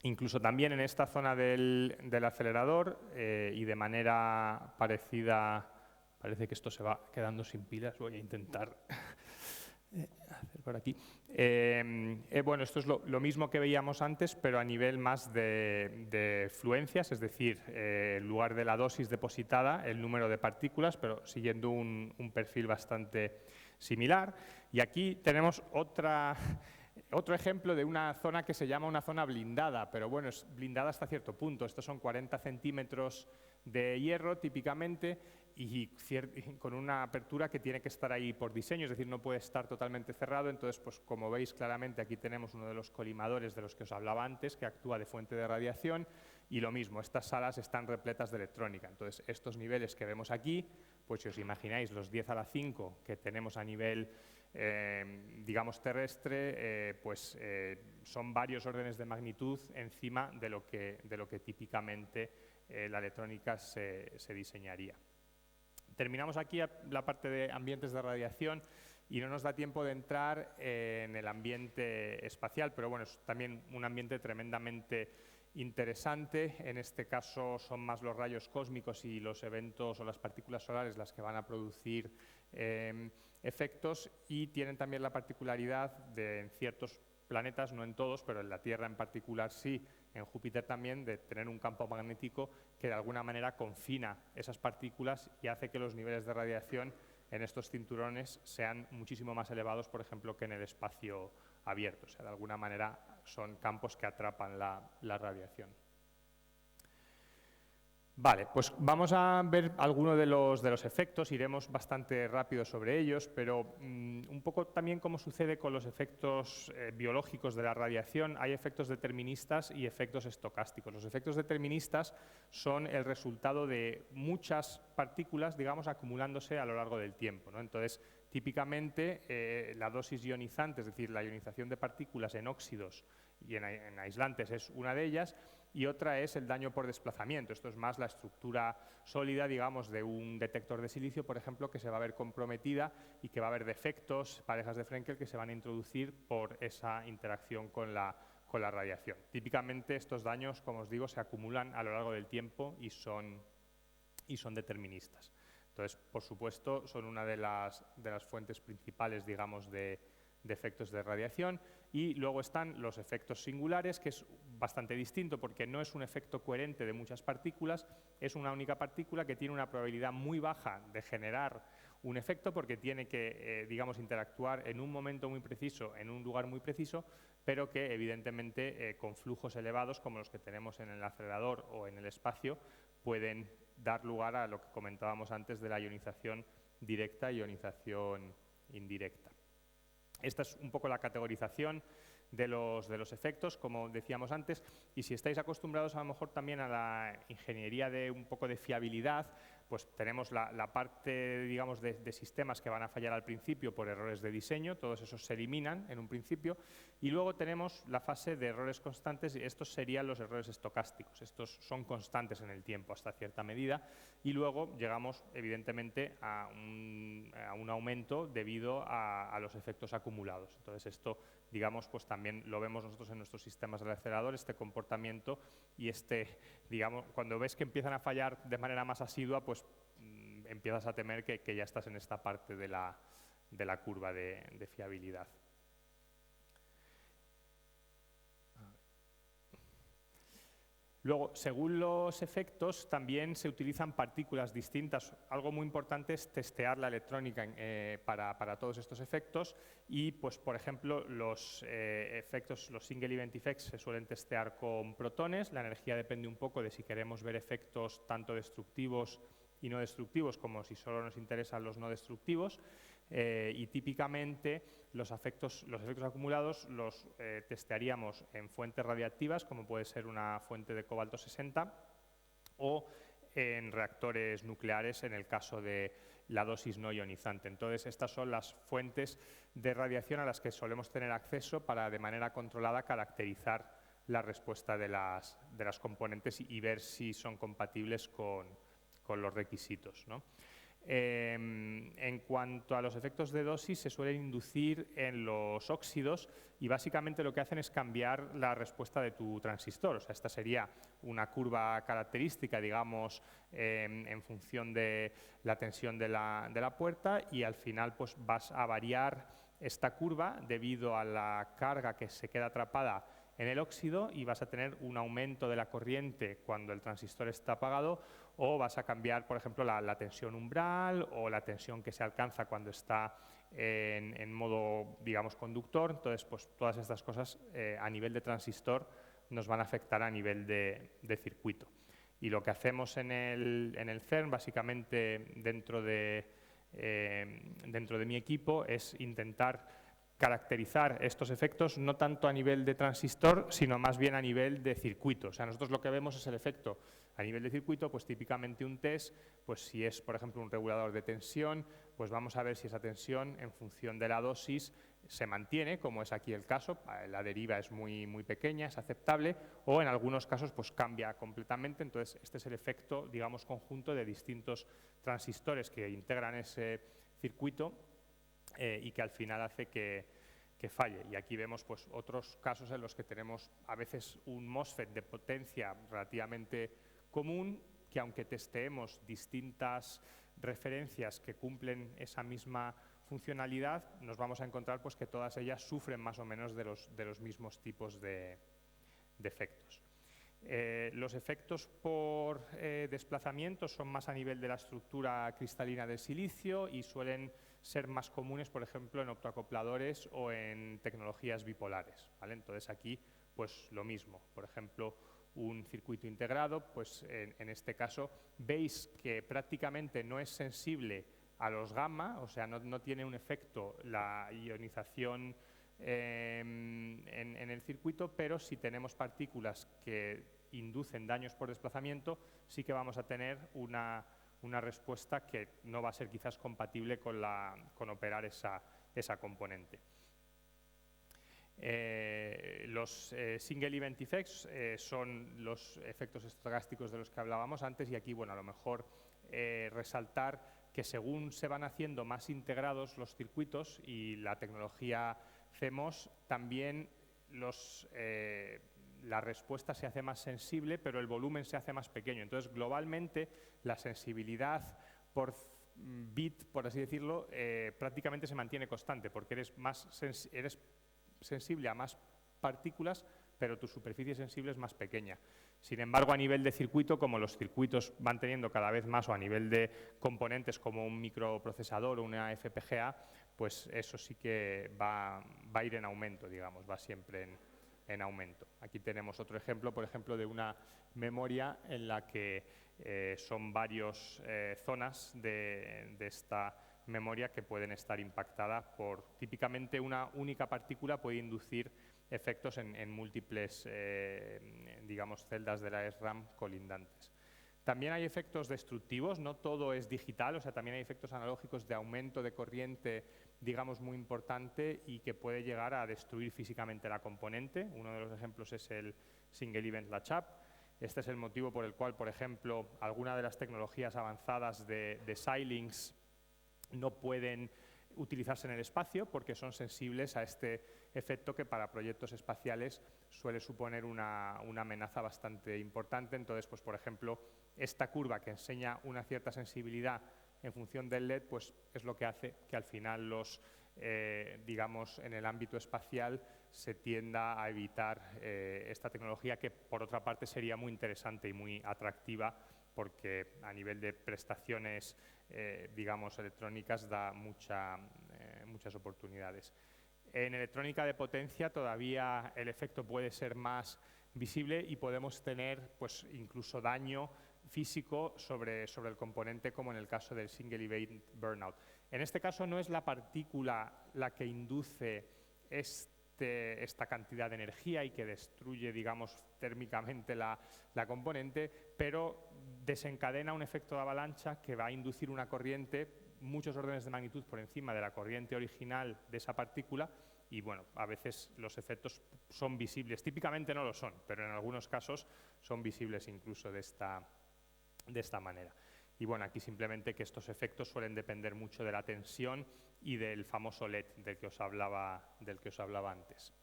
Incluso también en esta zona del acelerador y de manera parecida. Parece que esto se va quedando sin pilas, voy a intentar hacer por aquí. Bueno, esto es lo mismo que veíamos antes, pero a nivel más de fluencias, es decir, en lugar de la dosis depositada, el número de partículas, pero siguiendo un perfil bastante similar. Y aquí tenemos otro ejemplo de una zona que se llama una zona blindada, pero bueno, es blindada hasta cierto punto. Estos son 40 centímetros de hierro típicamente y con una apertura que tiene que estar ahí por diseño, es decir, no puede estar totalmente cerrado. Entonces, pues como veis claramente, aquí tenemos uno de los colimadores de los que os hablaba antes, que actúa de fuente de radiación, y lo mismo, estas salas están repletas de electrónica. Entonces, estos niveles que vemos aquí, pues si os imagináis los 10 a la 5 que tenemos a nivel digamos terrestre, pues son varios órdenes de magnitud encima de lo que típicamente la electrónica se diseñaría. Terminamos aquí la parte de ambientes de radiación y no nos da tiempo de entrar en el ambiente espacial, pero bueno, es también un ambiente tremendamente interesante. En este caso son más los rayos cósmicos y los eventos o las partículas solares las que van a producir efectos, y tienen también la particularidad de en ciertos planetas, no en todos, pero en la Tierra en particular sí, en Júpiter también, de tener un campo magnético que de alguna manera confina esas partículas y hace que los niveles de radiación en estos cinturones sean muchísimo más elevados, por ejemplo, que en el espacio abierto. O sea, de alguna manera son campos que atrapan la radiación. Vale, pues vamos a ver algunos de los efectos, iremos bastante rápido sobre ellos, pero un poco también como sucede con los efectos biológicos de la radiación, hay efectos deterministas y efectos estocásticos. Los efectos deterministas son el resultado de muchas partículas, digamos, acumulándose a lo largo del tiempo, ¿no? Entonces, típicamente la dosis ionizante, es decir, la ionización de partículas en óxidos y en aislantes es una de ellas, y otra es el daño por desplazamiento. Esto es más la estructura sólida, digamos, de un detector de silicio, por ejemplo, que se va a ver comprometida y que va a haber defectos, parejas de Frenkel, que se van a introducir por esa interacción con la radiación. Típicamente estos daños, como os digo, se acumulan a lo largo del tiempo y son deterministas. Entonces, por supuesto, son una de las fuentes principales, digamos, de efectos de radiación. Y luego están los efectos singulares, que es bastante distinto porque no es un efecto coherente de muchas partículas, es una única partícula que tiene una probabilidad muy baja de generar un efecto porque tiene que, digamos, interactuar en un momento muy preciso, en un lugar muy preciso, pero que evidentemente con flujos elevados como los que tenemos en el acelerador o en el espacio pueden dar lugar a lo que comentábamos antes de la ionización directa y ionización indirecta. Esta es un poco la categorización de los efectos, como decíamos antes, y si estáis acostumbrados a lo mejor también a la ingeniería de un poco de fiabilidad, pues tenemos la parte, digamos, de sistemas que van a fallar al principio por errores de diseño, todos esos se eliminan en un principio, y luego tenemos la fase de errores constantes, y estos serían los errores estocásticos. Estos son constantes en el tiempo hasta cierta medida, y luego llegamos evidentemente a un aumento debido a los efectos acumulados. Entonces esto, digamos, pues también lo vemos nosotros en nuestros sistemas del acelerador, este comportamiento y digamos, cuando ves que empiezan a fallar de manera más asidua, pues empiezas a temer que ya estás en esta parte de la curva de fiabilidad. Luego, según los efectos, también se utilizan partículas distintas. Algo muy importante es testear la electrónica para todos estos efectos y, pues, por ejemplo, los efectos, los single event effects se suelen testear con protones. La energía depende un poco de si queremos ver efectos tanto destructivos y no destructivos, como si solo nos interesan los no destructivos. Y típicamente los efectos acumulados los testearíamos en fuentes radiactivas, como puede ser una fuente de cobalto 60, o en reactores nucleares en el caso de la dosis no ionizante. Entonces, estas son las fuentes de radiación a las que solemos tener acceso para, de manera controlada, caracterizar la respuesta de las componentes y ver si son compatibles con los requisitos, ¿no? En cuanto a los efectos de dosis, se suelen inducir en los óxidos y básicamente lo que hacen es cambiar la respuesta de tu transistor. O sea, esta sería una curva característica, digamos, en función de la tensión de la puerta, y al final pues vas a variar esta curva debido a la carga que se queda atrapada en el óxido, y vas a tener un aumento de la corriente cuando el transistor está apagado, o vas a cambiar, por ejemplo, la tensión umbral o la tensión que se alcanza cuando está en modo, digamos, conductor. Entonces, pues todas estas cosas a nivel de transistor nos van a afectar a nivel de circuito. Y lo que hacemos en el CERN, básicamente dentro de mi equipo, es intentar caracterizar estos efectos no tanto a nivel de transistor, sino más bien a nivel de circuito. O sea, nosotros lo que vemos es el efecto a nivel de circuito, pues típicamente un test, pues si es, por ejemplo, un regulador de tensión, pues vamos a ver si esa tensión, en función de la dosis, se mantiene, como es aquí el caso, la deriva es muy, muy pequeña, es aceptable, o en algunos casos pues cambia completamente. Entonces, este es el efecto, digamos, conjunto de distintos transistores que integran ese circuito y que al final hace que falle. Y aquí vemos pues otros casos en los que tenemos a veces un MOSFET de potencia relativamente común, que aunque testeemos distintas referencias que cumplen esa misma funcionalidad, nos vamos a encontrar pues que todas ellas sufren más o menos de los mismos tipos de efectos. Los efectos por desplazamiento son más a nivel de la estructura cristalina del silicio y suelen ser más comunes, por ejemplo, en optoacopladores o en tecnologías bipolares, ¿vale? Entonces aquí, pues lo mismo. Por ejemplo, un circuito integrado, pues en este caso veis que prácticamente no es sensible a los gamma, o sea, no tiene un efecto la ionización en el circuito, pero si tenemos partículas que inducen daños por desplazamiento, sí que vamos a tener una respuesta que no va a ser quizás compatible con operar esa componente. Los single event effects son los efectos estocásticos de los que hablábamos antes, y aquí, bueno, a lo mejor resaltar que según se van haciendo más integrados los circuitos y la tecnología CMOS, también la respuesta se hace más sensible, pero el volumen se hace más pequeño. Entonces, globalmente, la sensibilidad por bit, por así decirlo, prácticamente se mantiene constante, porque eres sensible a más partículas, pero tu superficie sensible es más pequeña. Sin embargo, a nivel de circuito, como los circuitos van teniendo cada vez más, o a nivel de componentes como un microprocesador o una FPGA, pues eso sí que va a ir en aumento, digamos, va siempre en aumento. Aquí tenemos otro ejemplo, por ejemplo, de una memoria en la que son varias zonas de esta memoria que pueden estar impactadas por, típicamente, una única partícula puede inducir efectos en múltiples, digamos, celdas de la SRAM colindantes. También hay efectos destructivos, no todo es digital, o sea, también hay efectos analógicos de aumento de corriente, digamos, muy importante, y que puede llegar a destruir físicamente la componente. Uno de los ejemplos es el single event latch-up. Este es el motivo por el cual, por ejemplo, algunas de las tecnologías avanzadas de Xilinx no pueden utilizarse en el espacio, porque son sensibles a este efecto que para proyectos espaciales suele suponer una amenaza bastante importante. Entonces, pues, por ejemplo, esta curva que enseña una cierta sensibilidad en función del LED, pues es lo que hace que al final digamos, en el ámbito espacial se tienda a evitar esta tecnología, que por otra parte sería muy interesante y muy atractiva, porque a nivel de prestaciones, digamos, electrónicas da muchas oportunidades. En electrónica de potencia todavía el efecto puede ser más visible y podemos tener, pues, incluso daño físico sobre el componente, como en el caso del single event burnout. En este caso no es la partícula la que induce esta cantidad de energía y que destruye, digamos, térmicamente la componente, pero desencadena un efecto de avalancha que va a inducir una corriente muchos órdenes de magnitud por encima de la corriente original de esa partícula y, bueno, a veces los efectos son visibles. Típicamente no lo son, pero en algunos casos son visibles incluso de esta manera. Y bueno, aquí simplemente que estos efectos suelen depender mucho de la tensión y del famoso LED del que os hablaba antes.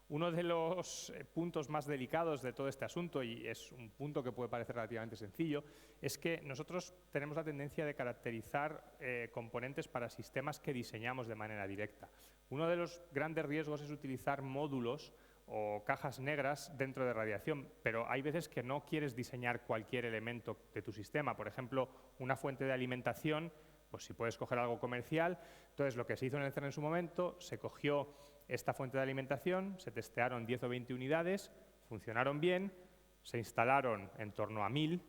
Uno de los puntos más delicados de todo este asunto, y es un punto que puede parecer relativamente sencillo, es que nosotros tenemos la tendencia de caracterizar componentes para sistemas que diseñamos de manera directa. Uno de los grandes riesgos es utilizar módulos o cajas negras dentro de radiación, pero hay veces que no quieres diseñar cualquier elemento de tu sistema. Por ejemplo, una fuente de alimentación, pues si puedes coger algo comercial. Entonces, lo que se hizo en el CERN en su momento, se cogió esta fuente de alimentación, se testearon 10 o 20 unidades, funcionaron bien, se instalaron en torno a 1000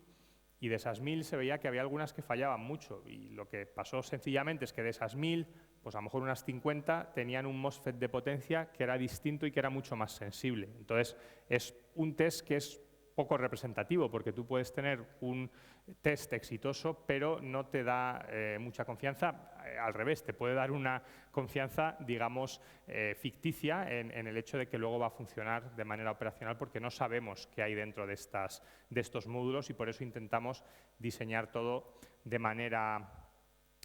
y de esas 1000 se veía que había algunas que fallaban mucho y lo que pasó sencillamente es que de esas 1000, pues a lo mejor unas 50 tenían un MOSFET de potencia que era distinto y que era mucho más sensible. Entonces, es un test que es poco representativo porque tú puedes tener un test exitoso, pero no te da mucha confianza. Al revés, te puede dar una confianza, digamos, ficticia en el hecho de que luego va a funcionar de manera operacional porque no sabemos qué hay dentro de estos módulos y por eso intentamos diseñar todo de manera,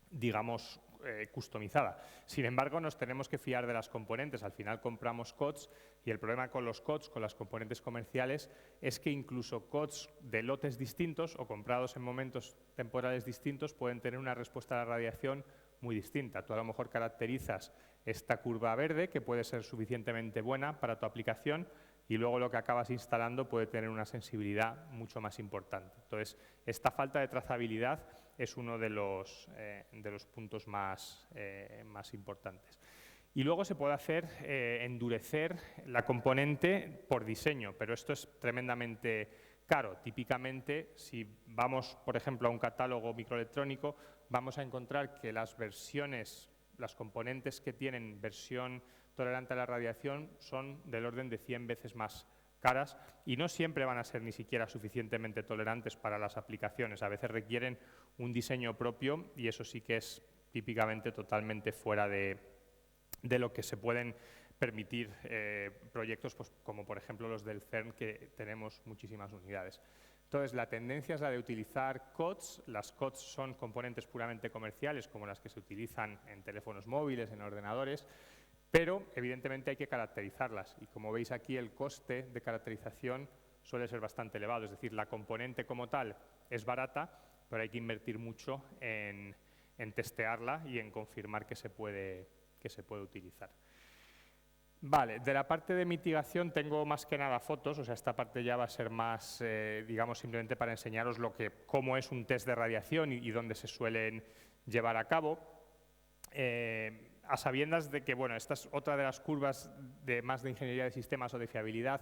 digamos, customizada. Sin embargo, nos tenemos que fiar de las componentes. Al final compramos COTS y el problema con los COTS, con las componentes comerciales, es que incluso COTS de lotes distintos o comprados en momentos temporales distintos pueden tener una respuesta a la radiación muy distinta. Tú a lo mejor caracterizas esta curva verde, que puede ser suficientemente buena para tu aplicación, y luego lo que acabas instalando puede tener una sensibilidad mucho más importante. Entonces, esta falta de trazabilidad es uno de los puntos más importantes. Y luego se puede hacer endurecer la componente por diseño, pero esto es tremendamente caro. Típicamente, si vamos, por ejemplo, a un catálogo microelectrónico, vamos a encontrar que las componentes que tienen versión tolerante a la radiación son del orden de 100 veces más caras y no siempre van a ser ni siquiera suficientemente tolerantes para las aplicaciones. A veces requieren un diseño propio y eso sí que es típicamente totalmente fuera de lo que se pueden permitir proyectos pues, como por ejemplo los del CERN, que tenemos muchísimas unidades. Entonces, la tendencia es la de utilizar COTS. Las COTS son componentes puramente comerciales, como las que se utilizan en teléfonos móviles, en ordenadores, pero evidentemente hay que caracterizarlas. Y como veis aquí, el coste de caracterización suele ser bastante elevado. Es decir, la componente como tal es barata, pero hay que invertir mucho en testearla y en confirmar que se puede utilizar. Vale, de la parte de mitigación tengo más que nada fotos, o sea, esta parte ya va a ser más, digamos, simplemente para enseñaros cómo es un test de radiación y dónde se suelen llevar a cabo. A sabiendas de que, bueno, esta es otra de las curvas más de ingeniería de sistemas o de fiabilidad.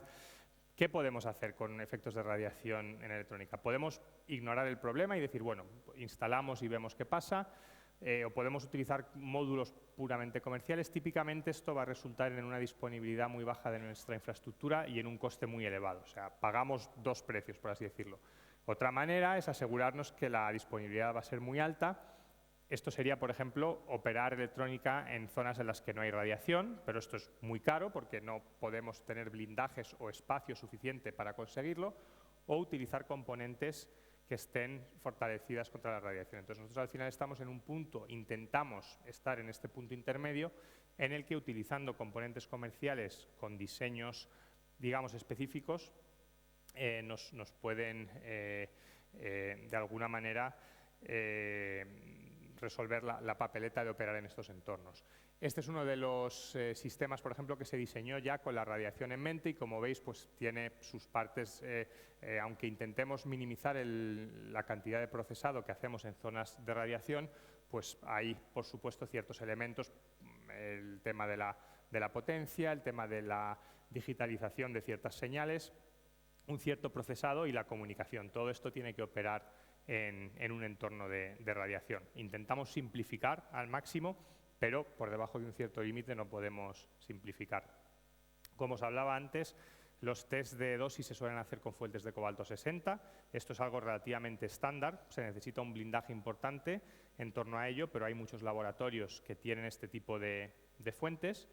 ¿Qué podemos hacer con efectos de radiación en electrónica? Podemos ignorar el problema y decir, bueno, instalamos y vemos qué pasa. O podemos utilizar módulos puramente comerciales. Típicamente esto va a resultar en una disponibilidad muy baja de nuestra infraestructura y en un coste muy elevado. O sea, pagamos dos precios, por así decirlo. Otra manera es asegurarnos que la disponibilidad va a ser muy alta. Esto sería, por ejemplo, operar electrónica en zonas en las que no hay radiación, pero esto es muy caro porque no podemos tener blindajes o espacio suficiente para conseguirlo, o utilizar componentes que estén fortalecidas contra la radiación. Entonces, nosotros al final estamos en un punto, intentamos estar en este punto intermedio, en el que utilizando componentes comerciales con diseños, digamos, específicos, nos pueden, de alguna manera, resolver la papeleta de operar en estos entornos. Este es uno de los sistemas, por ejemplo, que se diseñó ya con la radiación en mente y, como veis, pues tiene sus partes, aunque intentemos minimizar la cantidad de procesado que hacemos en zonas de radiación, pues hay, por supuesto, ciertos elementos, el tema de la potencia, el tema de la digitalización de ciertas señales, un cierto procesado y la comunicación. Todo esto tiene que operar en un entorno de radiación. Intentamos simplificar al máximo, pero por debajo de un cierto límite no podemos simplificar. Como os hablaba antes, los test de dosis se suelen hacer con fuentes de cobalto 60. Esto es algo relativamente estándar, se necesita un blindaje importante en torno a ello, pero hay muchos laboratorios que tienen este tipo de fuentes.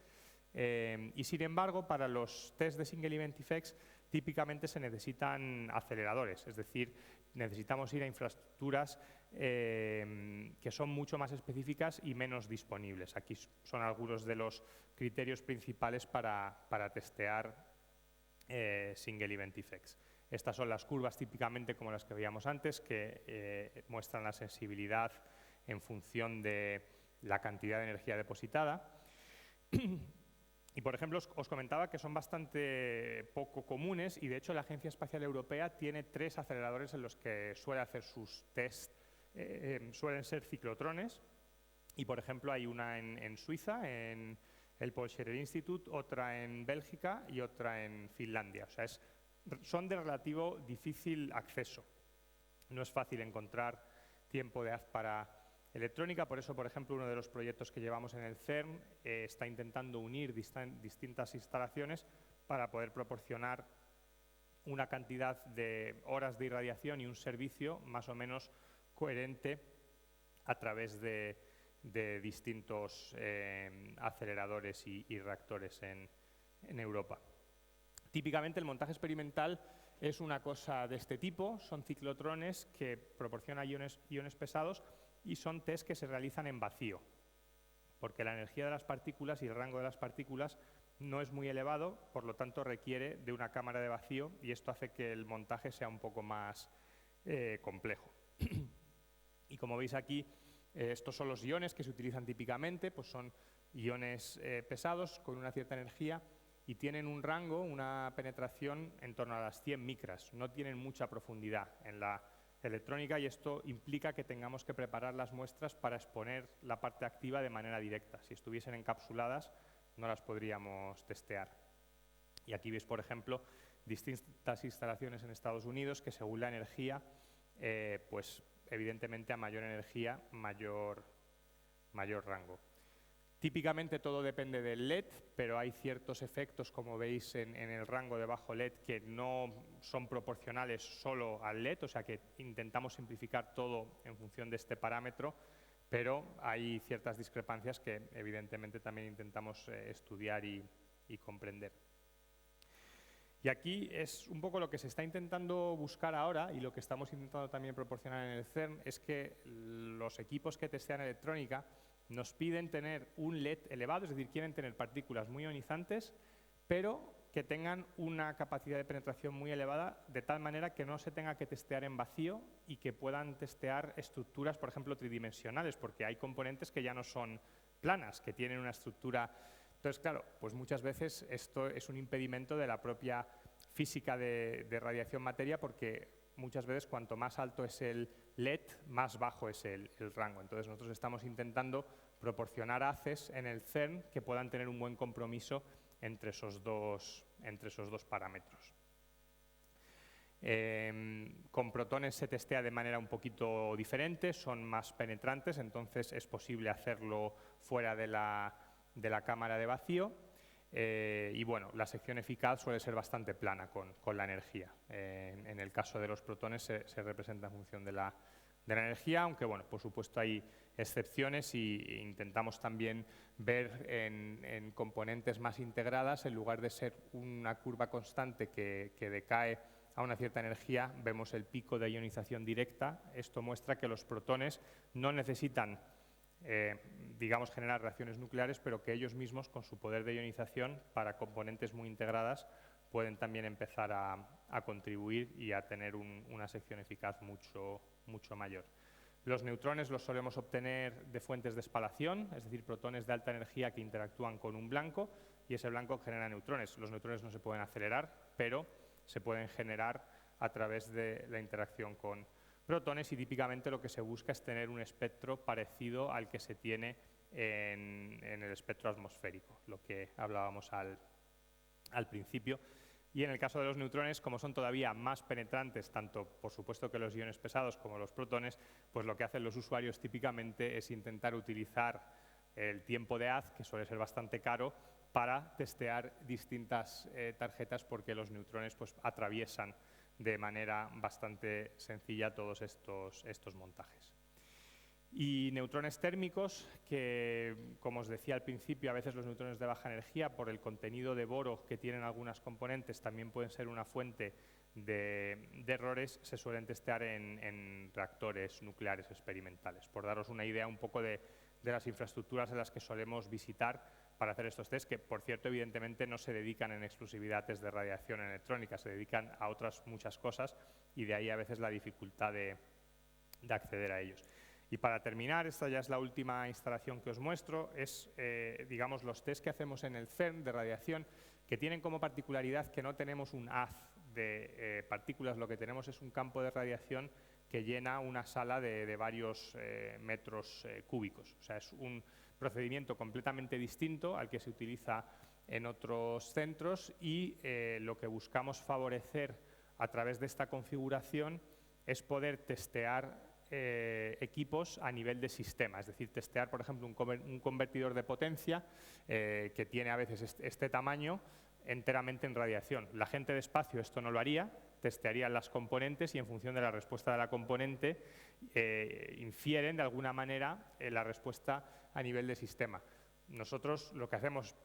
Y sin embargo, para los test de single event effects típicamente se necesitan aceleradores, es decir, necesitamos ir a infraestructuras que son mucho más específicas y menos disponibles. Aquí son algunos de los criterios principales para testear single event effects. Estas son las curvas típicamente como las que veíamos antes, que muestran la sensibilidad en función de la cantidad de energía depositada. Y, por ejemplo, os comentaba que son bastante poco comunes y, de hecho, la Agencia Espacial Europea tiene 3 aceleradores en los que suele hacer sus test. Suelen ser ciclotrones y, por ejemplo, hay una en Suiza, en el Paul Scherrer Institute, otra en Bélgica y otra en Finlandia. O sea, son de relativo difícil acceso. No es fácil encontrar tiempo de haz para electrónica, por eso, por ejemplo, uno de los proyectos que llevamos en el CERN está intentando unir distintas instalaciones para poder proporcionar una cantidad de horas de irradiación y un servicio más o menos coherente a través de distintos aceleradores y reactores en Europa. Típicamente el montaje experimental es una cosa de este tipo, son ciclotrones que proporcionan iones pesados y son test que se realizan en vacío, porque la energía de las partículas y el rango de las partículas no es muy elevado, por lo tanto requiere de una cámara de vacío y esto hace que el montaje sea un poco más complejo. Y como veis aquí, estos son los iones que se utilizan típicamente, pues son iones pesados con una cierta energía y tienen un rango, una penetración en torno a las 100 micras, no tienen mucha profundidad en la electrónica y esto implica que tengamos que preparar las muestras para exponer la parte activa de manera directa. Si estuviesen encapsuladas no las podríamos testear. Y aquí veis, por ejemplo, distintas instalaciones en Estados Unidos que según la energía, pues evidentemente a mayor energía, mayor rango. Típicamente todo depende del LED, pero hay ciertos efectos, como veis en el rango de bajo LED, que no son proporcionales solo al LED, o sea que intentamos simplificar todo en función de este parámetro, pero hay ciertas discrepancias que evidentemente también intentamos estudiar y comprender. Y aquí es un poco lo que se está intentando buscar ahora y lo que estamos intentando también proporcionar en el CERN, es que los equipos que testean electrónica nos piden tener un LED elevado, es decir, quieren tener partículas muy ionizantes, pero que tengan una capacidad de penetración muy elevada, de tal manera que no se tenga que testear en vacío y que puedan testear estructuras, por ejemplo, tridimensionales, porque hay componentes que ya no son planas, que tienen una estructura. Entonces, claro, pues muchas veces esto es un impedimento de la propia física de radiación materia, porque muchas veces cuanto más alto es el LED, más bajo es el rango. Entonces nosotros estamos intentando proporcionar haces en el CERN que puedan tener un buen compromiso entre esos dos parámetros. Con protones se testea de manera un poquito diferente, son más penetrantes, entonces es posible hacerlo fuera de la cámara de vacío. Y bueno, la sección eficaz suele ser bastante plana con la energía. En el caso de los protones se representa en función de la energía, aunque bueno, por supuesto hay excepciones y intentamos también ver en componentes más integradas, en lugar de ser una curva constante que decae a una cierta energía, vemos el pico de ionización directa. Esto muestra que los protones no necesitan digamos, generar reacciones nucleares, pero que ellos mismos, con su poder de ionización, para componentes muy integradas, pueden también empezar a contribuir y a tener una sección eficaz mucho mayor. Los neutrones los solemos obtener de fuentes de espalación, es decir, protones de alta energía que interactúan con un blanco y ese blanco genera neutrones. Los neutrones no se pueden acelerar, pero se pueden generar a través de la interacción con protones y típicamente lo que se busca es tener un espectro parecido al que se tiene en el espectro atmosférico, lo que hablábamos al principio Y en el caso de los neutrones, como son todavía más penetrantes, tanto por supuesto que los iones pesados como los protones, pues lo que hacen los usuarios típicamente es intentar utilizar el tiempo de haz, que suele ser bastante caro, para testear distintas tarjetas, porque los neutrones pues atraviesan de manera bastante sencilla todos estos montajes. Y neutrones térmicos, que como os decía al principio, a veces los neutrones de baja energía, por el contenido de boro que tienen algunas componentes, también pueden ser una fuente de errores, se suelen testear en reactores nucleares experimentales. Por daros una idea un poco de las infraestructuras en las que solemos visitar para hacer estos test, que por cierto evidentemente no se dedican en exclusividad a test de radiación electrónica, se dedican a otras muchas cosas, y de ahí a veces la dificultad de acceder a ellos. Y para terminar, esta ya es la última instalación que os muestro, es digamos los test que hacemos en el CERN de radiación, que tienen como particularidad que no tenemos un haz de partículas, lo que tenemos es un campo de radiación que llena una sala de varios metros cúbicos. O sea, es un procedimiento completamente distinto al que se utiliza en otros centros, y lo que buscamos favorecer a través de esta configuración es poder testear equipos a nivel de sistema, es decir, testear, por ejemplo, un convertidor de potencia que tiene a veces este tamaño enteramente en radiación. La gente de espacio esto no lo haría, testearían las componentes y en función de la respuesta de la componente infieren de alguna manera la respuesta a nivel de sistema. Nosotros lo que hacemos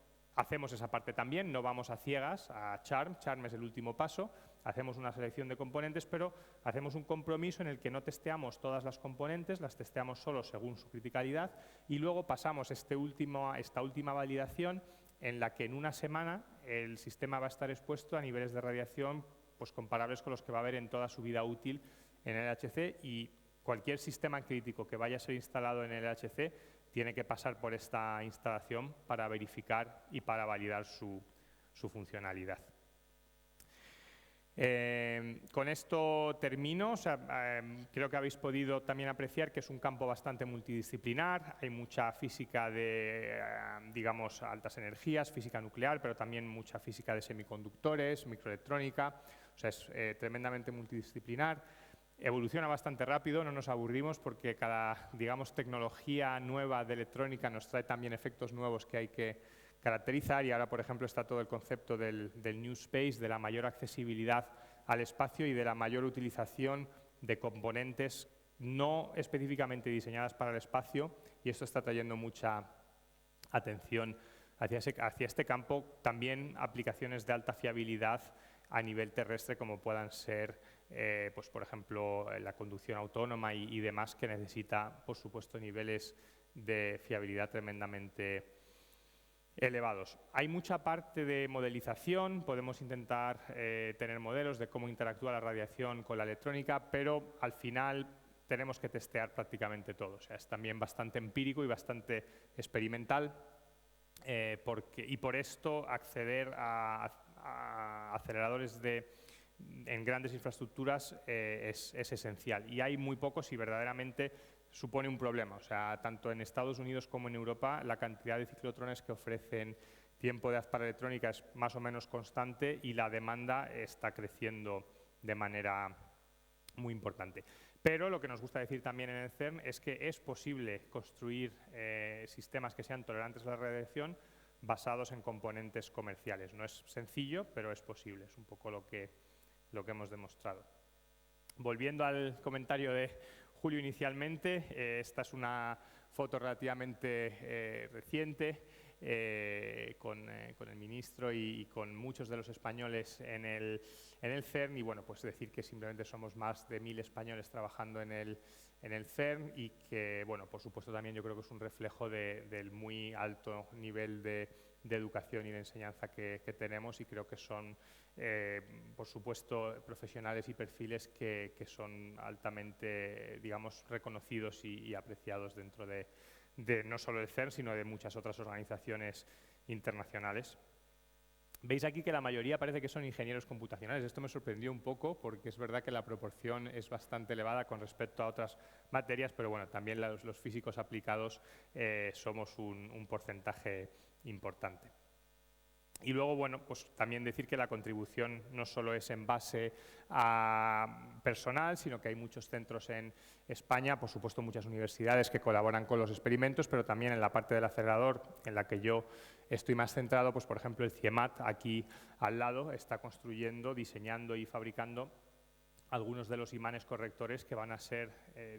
esa parte también, no vamos a ciegas a CHARM, CHARM es el último paso, hacemos una selección de componentes, pero hacemos un compromiso en el que no testeamos todas las componentes, las testeamos solo según su criticalidad, y luego pasamos esta última validación en la que en una semana el sistema va a estar expuesto a niveles de radiación pues comparables con los que va a haber en toda su vida útil en el LHC, y cualquier sistema crítico que vaya a ser instalado en el LHC tiene que pasar por esta instalación para verificar y para validar su funcionalidad. Con esto termino. O sea, creo que habéis podido también apreciar que es un campo bastante multidisciplinar. Hay mucha física de, digamos, altas energías, física nuclear, pero también mucha física de semiconductores, microelectrónica. O sea, es tremendamente multidisciplinar. Evoluciona bastante rápido, no nos aburrimos porque cada, digamos, tecnología nueva de electrónica nos trae también efectos nuevos que hay que caracterizar, y ahora, por ejemplo, está todo el concepto del New Space, de la mayor accesibilidad al espacio y de la mayor utilización de componentes no específicamente diseñadas para el espacio, y esto está trayendo mucha atención hacia este campo. También aplicaciones de alta fiabilidad a nivel terrestre, como puedan ser pues, por ejemplo, la conducción autónoma y demás, que necesita, por supuesto, niveles de fiabilidad tremendamente elevados. Hay mucha parte de modelización, podemos intentar tener modelos de cómo interactúa la radiación con la electrónica, pero al final tenemos que testear prácticamente todo. O sea, es también bastante empírico y bastante experimental, y por esto acceder a aceleradores en grandes infraestructuras es esencial, y hay muy pocos y verdaderamente supone un problema. O sea, tanto en Estados Unidos como en Europa la cantidad de ciclotrones que ofrecen tiempo de haz para electrónica es más o menos constante, y la demanda está creciendo de manera muy importante. Pero lo que nos gusta decir también en el CERN es que es posible construir sistemas que sean tolerantes a la radiación basados en componentes comerciales. No es sencillo, pero es posible. Es un poco lo que hemos demostrado. Volviendo al comentario de Julio inicialmente, esta es una foto relativamente reciente con el ministro y con muchos de los españoles en el CERN, y bueno, pues decir que simplemente somos más de 1000 españoles trabajando en el CERN, y que, bueno, por supuesto también yo creo que es un reflejo del muy alto nivel de educación y de enseñanza que tenemos, y creo que son, por supuesto, profesionales y perfiles que son altamente, digamos, reconocidos y apreciados dentro de no solo el CERN, sino de muchas otras organizaciones internacionales. Veis aquí que la mayoría parece que son ingenieros computacionales. Esto me sorprendió un poco porque es verdad que la proporción es bastante elevada con respecto a otras materias, pero bueno, también los físicos aplicados somos un porcentaje importante. Y luego, bueno, pues también decir que la contribución no solo es en base a personal, sino que hay muchos centros en España, por supuesto muchas universidades que colaboran con los experimentos, pero también en la parte del acelerador en la que yo estoy más centrado, pues por ejemplo el CIEMAT aquí al lado está construyendo, diseñando y fabricando algunos de los imanes correctores que van a ser,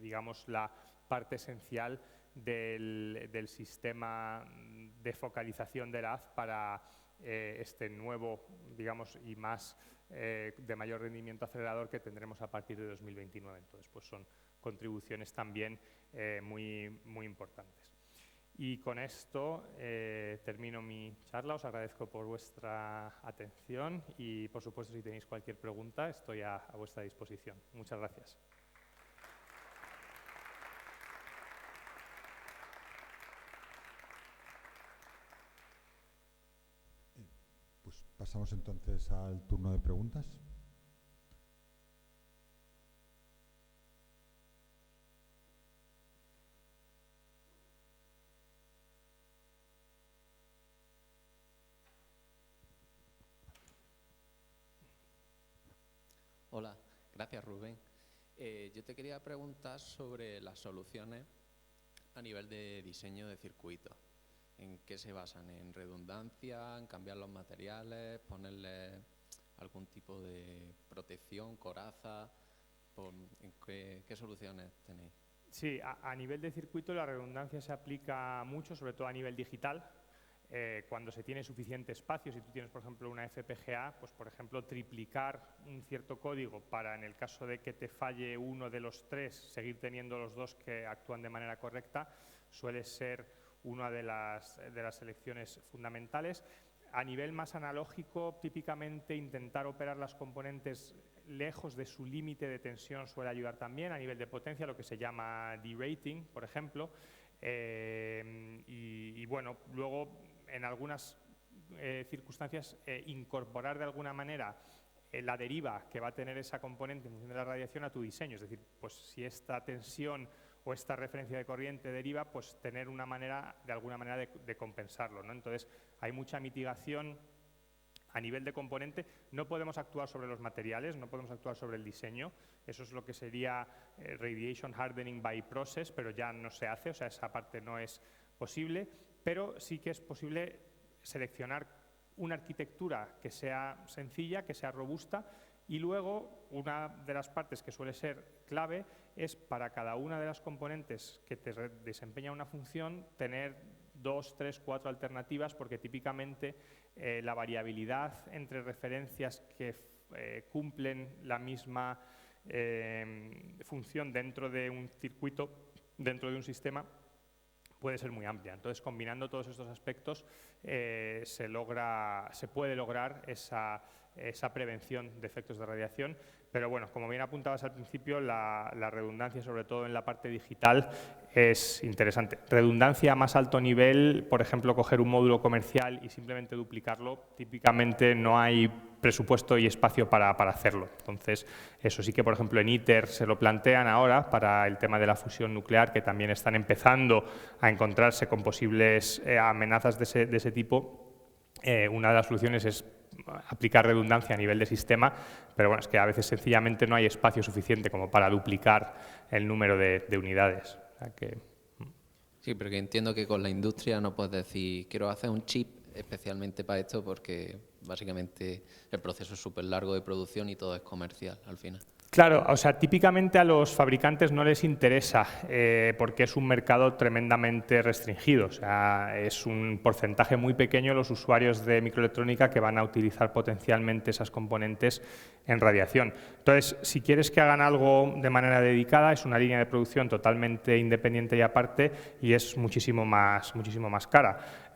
digamos, la parte esencial del sistema de focalización de la haz para este nuevo, digamos, y más de mayor rendimiento acelerador que tendremos a partir de 2029. Entonces, pues son contribuciones también muy importantes. Y con esto termino mi charla. Os agradezco por vuestra atención y, por supuesto, si tenéis cualquier pregunta, estoy a vuestra disposición. Muchas gracias. Pues pasamos entonces al turno de preguntas. Hola, gracias Rubén. Yo te quería preguntar sobre las soluciones a nivel de diseño de circuitos. ¿En qué se basan? ¿En redundancia? ¿En cambiar los materiales? ¿Ponerle algún tipo de protección, coraza? ¿En qué soluciones tenéis? Sí, a nivel de circuito la redundancia se aplica mucho, sobre todo a nivel digital. Cuando se tiene suficiente espacio, si tú tienes, por ejemplo, una FPGA, pues, por ejemplo, triplicar un cierto código para, en el caso de que te falle uno de los tres, seguir teniendo los dos que actúan de manera correcta, suele ser una de las selecciones fundamentales. A nivel más analógico, típicamente intentar operar las componentes lejos de su límite de tensión suele ayudar también. A nivel de potencia, lo que se llama derating, por ejemplo. Y bueno, luego en algunas circunstancias incorporar de alguna manera la deriva que va a tener esa componente en función de la radiación a tu diseño. Es decir, pues si esta tensión o esta referencia de corriente deriva, pues tener una manera, de alguna manera, de compensarlo, ¿no? Entonces, hay mucha mitigación a nivel de componente. No podemos actuar sobre los materiales, no podemos actuar sobre el diseño. Eso es lo que sería radiation hardening by process, pero ya no se hace, o sea, esa parte no es posible, pero sí que es posible seleccionar una arquitectura que sea sencilla, que sea robusta, y luego una de las partes que suele ser clave es para cada una de las componentes que te desempeña una función tener 2, 3, 4 alternativas, porque típicamente la variabilidad entre referencias que cumplen la misma función dentro de un circuito, dentro de un sistema, puede ser muy amplia. Entonces, combinando todos estos aspectos, se puede lograr esa prevención de efectos de radiación. Pero bueno, como bien apuntabas al principio, la redundancia, sobre todo en la parte digital, es interesante. Redundancia a más alto nivel, por ejemplo, coger un módulo comercial y simplemente duplicarlo, típicamente no hay presupuesto y espacio para hacerlo. Entonces, eso sí que, por ejemplo, en ITER se lo plantean ahora para el tema de la fusión nuclear, que también están empezando a encontrarse con posibles amenazas de ese tipo. Una de las soluciones es aplicar redundancia a nivel de sistema, pero bueno, es que a veces sencillamente no hay espacio suficiente como para duplicar el número de unidades. O sea que... Sí, pero que entiendo que con la industria no puedes decir quiero hacer un chip especialmente para esto, porque básicamente el proceso es súper largo de producción y todo es comercial al final. Claro, o sea, típicamente a los fabricantes no les interesa porque es un mercado tremendamente restringido. O sea, es un porcentaje muy pequeño los usuarios de microelectrónica que van a utilizar potencialmente esas componentes en radiación. Entonces, si quieres que hagan algo de manera dedicada, es una línea de producción totalmente independiente y aparte, y es muchísimo más cara.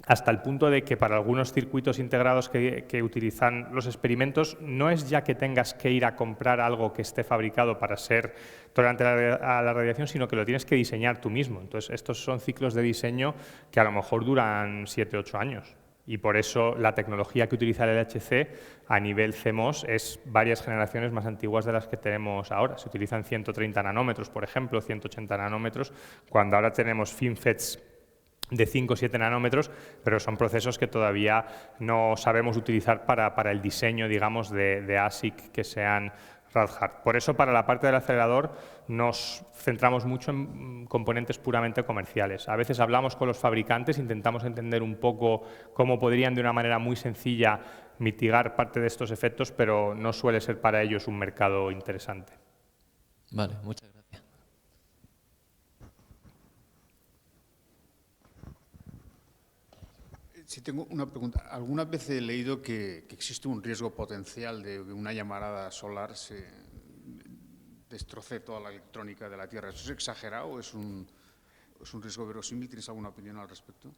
Hasta el punto de que para algunos circuitos integrados que utilizan los experimentos no es ya que tengas que ir a comprar algo que esté fabricado para ser tolerante a la radiación, sino que lo tienes que diseñar tú mismo. Entonces, estos son ciclos de diseño que a lo mejor duran 7 u 8 años. Y por eso la tecnología que utiliza el LHC a nivel CMOS es varias generaciones más antiguas de las que tenemos ahora. Se utilizan 130 nanómetros, por ejemplo, 180 nanómetros, cuando ahora tenemos FinFETs de 5 o 7 nanómetros, pero son procesos que todavía no sabemos utilizar para el diseño, digamos, de ASIC que sean rad-hard. Por eso, para la parte del acelerador, nos centramos mucho en componentes puramente comerciales. A veces hablamos con los fabricantes, intentamos entender un poco cómo podrían, de una manera muy sencilla, mitigar parte de estos efectos, pero no suele ser para ellos un mercado interesante. Vale, muchas gracias. Sí, tengo una pregunta. Algunas veces he leído que existe un riesgo potencial de que una llamarada solar se destroce toda la electrónica de la Tierra. ¿Eso es exagerado o es un riesgo verosímil? ¿Tienes alguna opinión al respecto?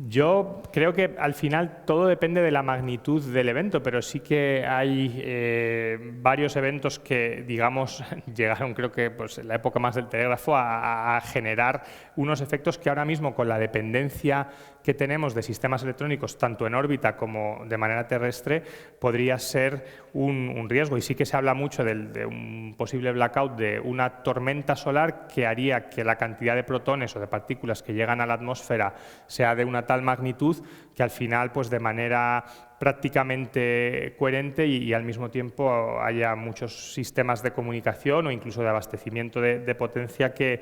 Yo creo que al final todo depende de la magnitud del evento, pero sí que hay varios eventos que, digamos, llegaron, creo que pues, en la época más del telégrafo, a generar unos efectos que ahora mismo, con la dependencia que tenemos de sistemas electrónicos, tanto en órbita como de manera terrestre, podría ser un riesgo. Y sí que se habla mucho de un posible blackout, de una tormenta solar que haría que la cantidad de protones o de partículas que llegan a la atmósfera sea de una tal magnitud que al final, pues de manera prácticamente coherente y al mismo tiempo haya muchos sistemas de comunicación o incluso de abastecimiento de potencia que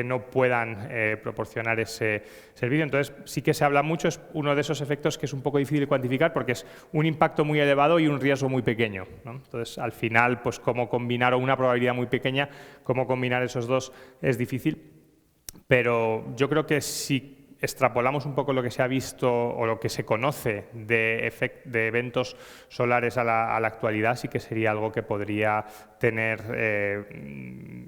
no puedan proporcionar ese servicio. Entonces, sí que se habla mucho, es uno de esos efectos que es un poco difícil de cuantificar porque es un impacto muy elevado y un riesgo muy pequeño, ¿no? Entonces, al final, pues cómo combinar, o una probabilidad muy pequeña, cómo combinar esos dos es difícil, pero yo creo que si extrapolamos un poco lo que se ha visto o lo que se conoce de eventos solares a la actualidad, sí que sería algo que podría tener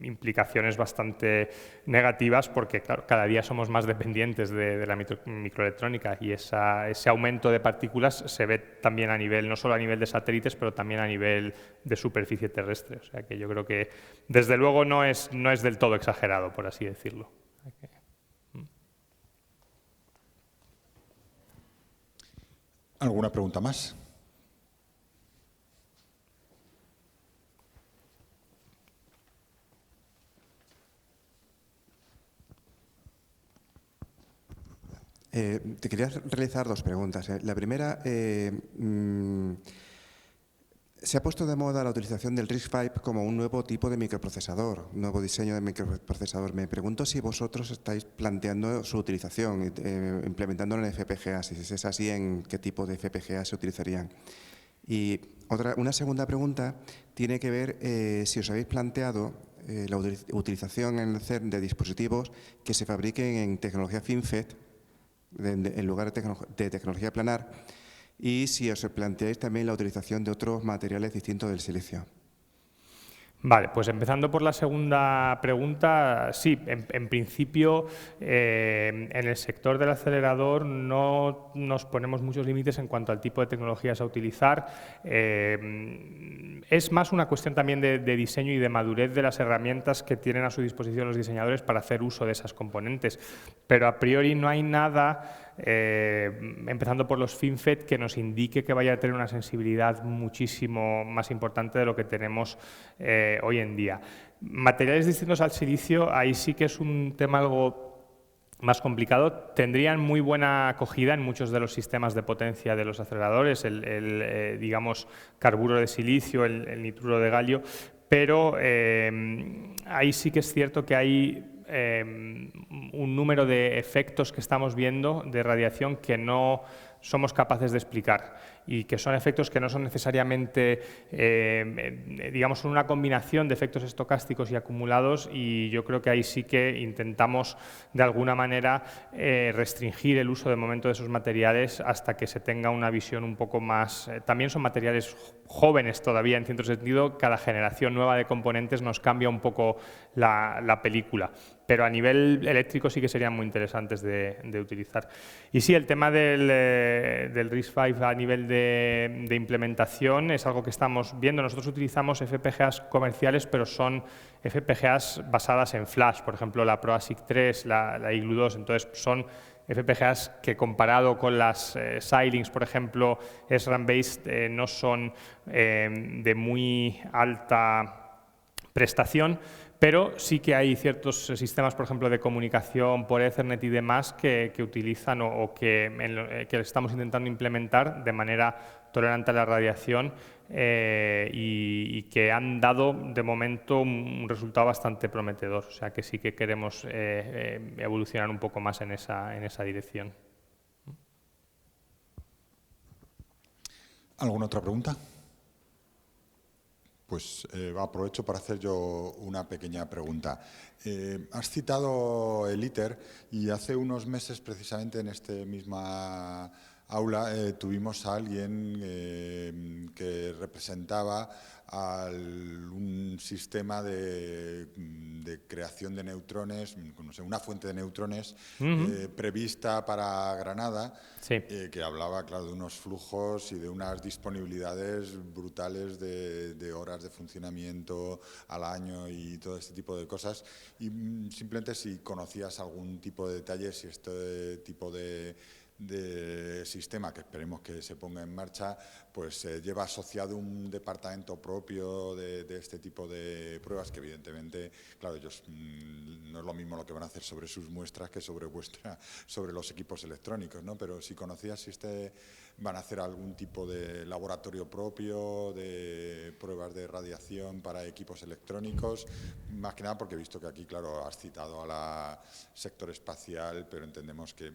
implicaciones bastante negativas porque, claro, cada día somos más dependientes de la microelectrónica y ese aumento de partículas se ve también a nivel, no solo a nivel de satélites, pero también a nivel de superficie terrestre. O sea que yo creo que, desde luego, no es del todo exagerado, por así decirlo. ¿Alguna pregunta más? Te quería realizar dos preguntas. La primera, se ha puesto de moda la utilización del RISC-V como un nuevo tipo de microprocesador, un nuevo diseño de microprocesador. Me pregunto si vosotros estáis planteando su utilización, implementándolo en FPGA, si es así, ¿en qué tipo de FPGA se utilizarían? Y una segunda pregunta tiene que ver si os habéis planteado la utilización en el CERN de dispositivos que se fabriquen en tecnología FinFET, en lugar de tecnología planar, y si os planteáis también la utilización de otros materiales distintos del silicio. Vale, pues empezando por la segunda pregunta, sí, en principio en el sector del acelerador no nos ponemos muchos límites en cuanto al tipo de tecnologías a utilizar. Es más una cuestión también de diseño y de madurez de las herramientas que tienen a su disposición los diseñadores para hacer uso de esas componentes, pero a priori no hay nada, empezando por los FinFET, que nos indique que vaya a tener una sensibilidad muchísimo más importante de lo que tenemos hoy en día. Materiales distintos al silicio, ahí sí que es un tema algo más complicado. Tendrían muy buena acogida en muchos de los sistemas de potencia de los aceleradores, digamos, carburo de silicio, el nitruro de galio, pero ahí sí que es cierto que hay un número de efectos que estamos viendo de radiación que no somos capaces de explicar y que son efectos que no son necesariamente, digamos, son una combinación de efectos estocásticos y acumulados, y yo creo que ahí sí que intentamos de alguna manera restringir el uso de momento de esos materiales hasta que se tenga una visión un poco más. También son materiales jóvenes todavía, en cierto sentido. Cada generación nueva de componentes nos cambia un poco la película, pero a nivel eléctrico sí que serían muy interesantes de utilizar. Y sí, el tema del RISC-V a nivel de implementación es algo que estamos viendo. Nosotros utilizamos FPGAs comerciales, pero son FPGAs basadas en flash, por ejemplo la ProASIC 3, la IGLU 2, entonces son FPGAs que, comparado con las Xilinx, por ejemplo, SRAM-based, no son de muy alta prestación, pero sí que hay ciertos sistemas, por ejemplo, de comunicación por Ethernet y demás que utilizan o que estamos intentando implementar de manera tolerante a la radiación y que han dado de momento un resultado bastante prometedor. O sea que sí que queremos evolucionar un poco más en esa dirección. ¿Alguna otra pregunta? Pues aprovecho para hacer yo una pequeña pregunta. Has citado el ITER y hace unos meses, precisamente en esta misma aula, tuvimos a alguien que representaba un sistema de creación de neutrones, no sé, una fuente de neutrones prevista para Granada, Sí. que hablaba, claro, de unos flujos y de unas disponibilidades brutales de horas de funcionamiento al año y todo este tipo de cosas. Y simplemente si conocías algún tipo de detalle, si este tipo de sistema, que esperemos que se ponga en marcha, pues lleva asociado un departamento propio de este tipo de pruebas, que evidentemente, claro, ellos no es lo mismo lo que van a hacer sobre sus muestras que sobre los equipos electrónicos, ¿no? Pero si conocías si van a hacer algún tipo de laboratorio propio de pruebas de radiación para equipos electrónicos, más que nada porque he visto que aquí, claro, has citado al sector espacial, pero entendemos que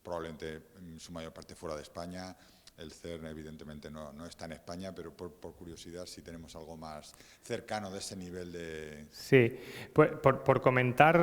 probablemente en su mayor parte fuera de España. El CERN evidentemente no está en España, pero por curiosidad si tenemos algo más cercano de ese nivel de... Sí, pues, por comentar,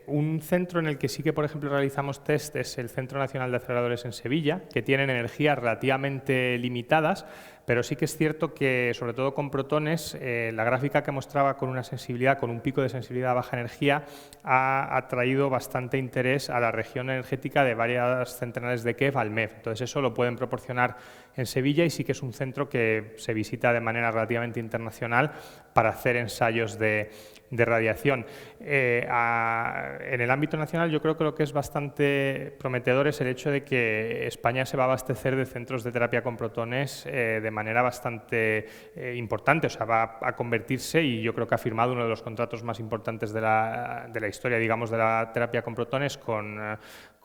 un centro en el que sí que, por ejemplo, realizamos test es el Centro Nacional de Aceleradores en Sevilla, que tienen energías relativamente limitadas, pero sí que es cierto que, sobre todo con protones, la gráfica que mostraba con una sensibilidad, con un pico de sensibilidad a baja energía, ha atraído bastante interés a la región energética de varias centenares de keV al MEV. Entonces eso lo pueden proporcionar en Sevilla y sí que es un centro que se visita de manera relativamente internacional para hacer ensayos de radiación. En el ámbito nacional yo creo que lo que es bastante prometedor es el hecho de que España se va a abastecer de centros de terapia con protones de manera bastante importante, o sea, va a convertirse, y yo creo que ha firmado uno de los contratos más importantes de la historia, digamos, de la terapia con protones con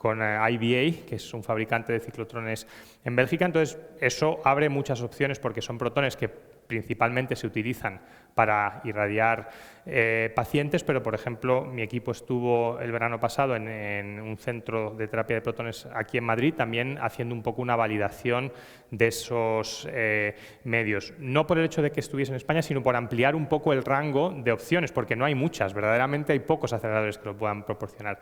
IBA, que es un fabricante de ciclotrones en Bélgica. Entonces, eso abre muchas opciones porque son protones que principalmente se utilizan para irradiar pacientes, pero, por ejemplo, mi equipo estuvo el verano pasado en un centro de terapia de protones aquí en Madrid, también haciendo un poco una validación de esos medios. No por el hecho de que estuviese en España, sino por ampliar un poco el rango de opciones, porque no hay muchas, verdaderamente hay pocos aceleradores que lo puedan proporcionar.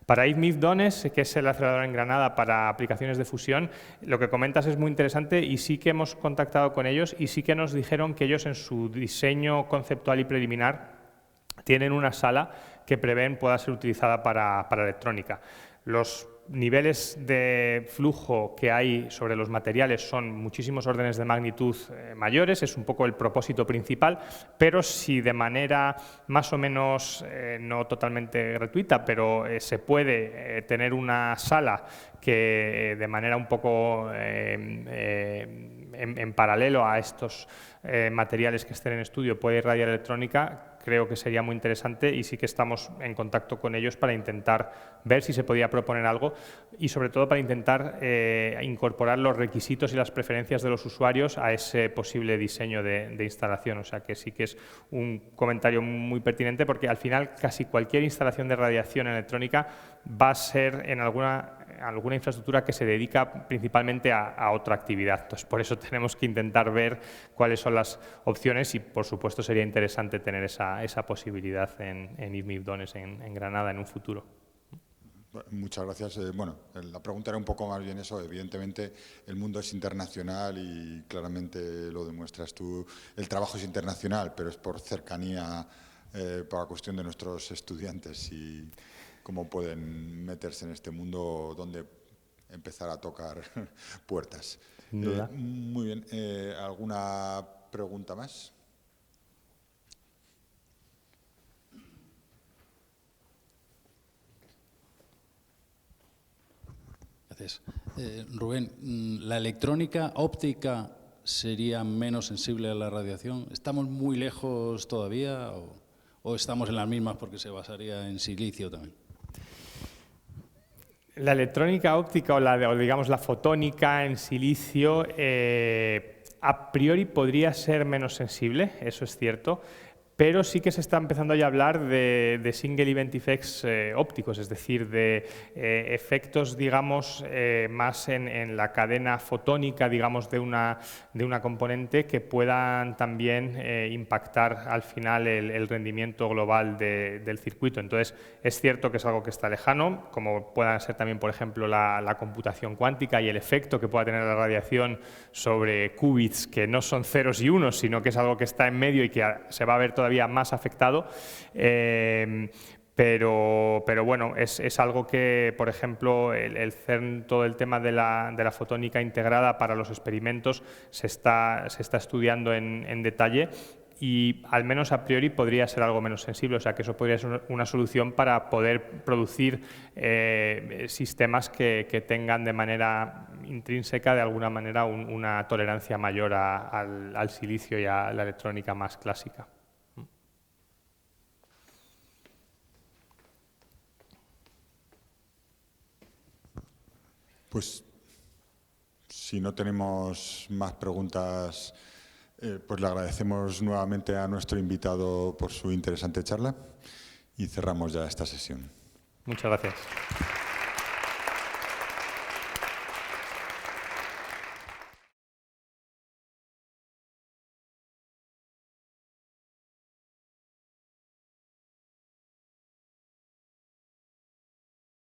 Para Yves Dones, que es el acelerador en Granada para aplicaciones de fusión, lo que comentas es muy interesante y sí que hemos contactado con ellos y sí que nos dijeron que ellos en su diseño conceptual y preliminar tienen una sala que prevén pueda ser utilizada para electrónica. Los niveles de flujo que hay sobre los materiales son muchísimos órdenes de magnitud mayores, es un poco el propósito principal, pero si de manera más o menos no totalmente gratuita, pero se puede tener una sala que de manera un poco en paralelo a estos materiales que estén en estudio puede irradiar electrónica, creo que sería muy interesante y sí que estamos en contacto con ellos para intentar ver si se podía proponer algo y sobre todo para intentar incorporar los requisitos y las preferencias de los usuarios a ese posible diseño de instalación. O sea que sí que es un comentario muy pertinente porque al final casi cualquier instalación de radiación electrónica va a ser en alguna infraestructura que se dedica principalmente a otra actividad. Entonces, por eso tenemos que intentar ver cuáles son las opciones y, por supuesto, sería interesante tener esa posibilidad en Yves Dones en Granada en un futuro. Muchas gracias. Bueno, la pregunta era un poco más bien eso. Evidentemente, el mundo es internacional y claramente lo demuestras tú. El trabajo es internacional, pero es por cercanía, por la cuestión de nuestros estudiantes y cómo pueden meterse en este mundo donde empezar a tocar puertas. Sin duda. Muy bien. ¿Alguna pregunta más? Gracias. Rubén, ¿la electrónica óptica sería menos sensible a la radiación? ¿Estamos muy lejos todavía ¿O estamos en las mismas porque se basaría en silicio también? La electrónica óptica o digamos la fotónica en silicio a priori podría ser menos sensible, eso es cierto, pero sí que se está empezando ya a hablar de single event effects ópticos, es decir, de efectos, digamos, más en la cadena fotónica, digamos, de una componente que puedan también impactar al final el rendimiento global del circuito. Entonces, es cierto que es algo que está lejano, como pueda ser también, por ejemplo, la computación cuántica y el efecto que pueda tener la radiación sobre qubits, que no son ceros y unos, sino que es algo que está en medio y que se va a ver todavía más afectado, pero bueno, es algo que, por ejemplo, el CERN, todo el tema de la fotónica integrada para los experimentos se está estudiando en detalle y al menos a priori podría ser algo menos sensible, o sea que eso podría ser una solución para poder producir sistemas que tengan de manera intrínseca, de alguna manera, una tolerancia mayor al silicio y a la electrónica más clásica. Pues si no tenemos más preguntas, pues le agradecemos nuevamente a nuestro invitado por su interesante charla y cerramos ya esta sesión. Muchas gracias.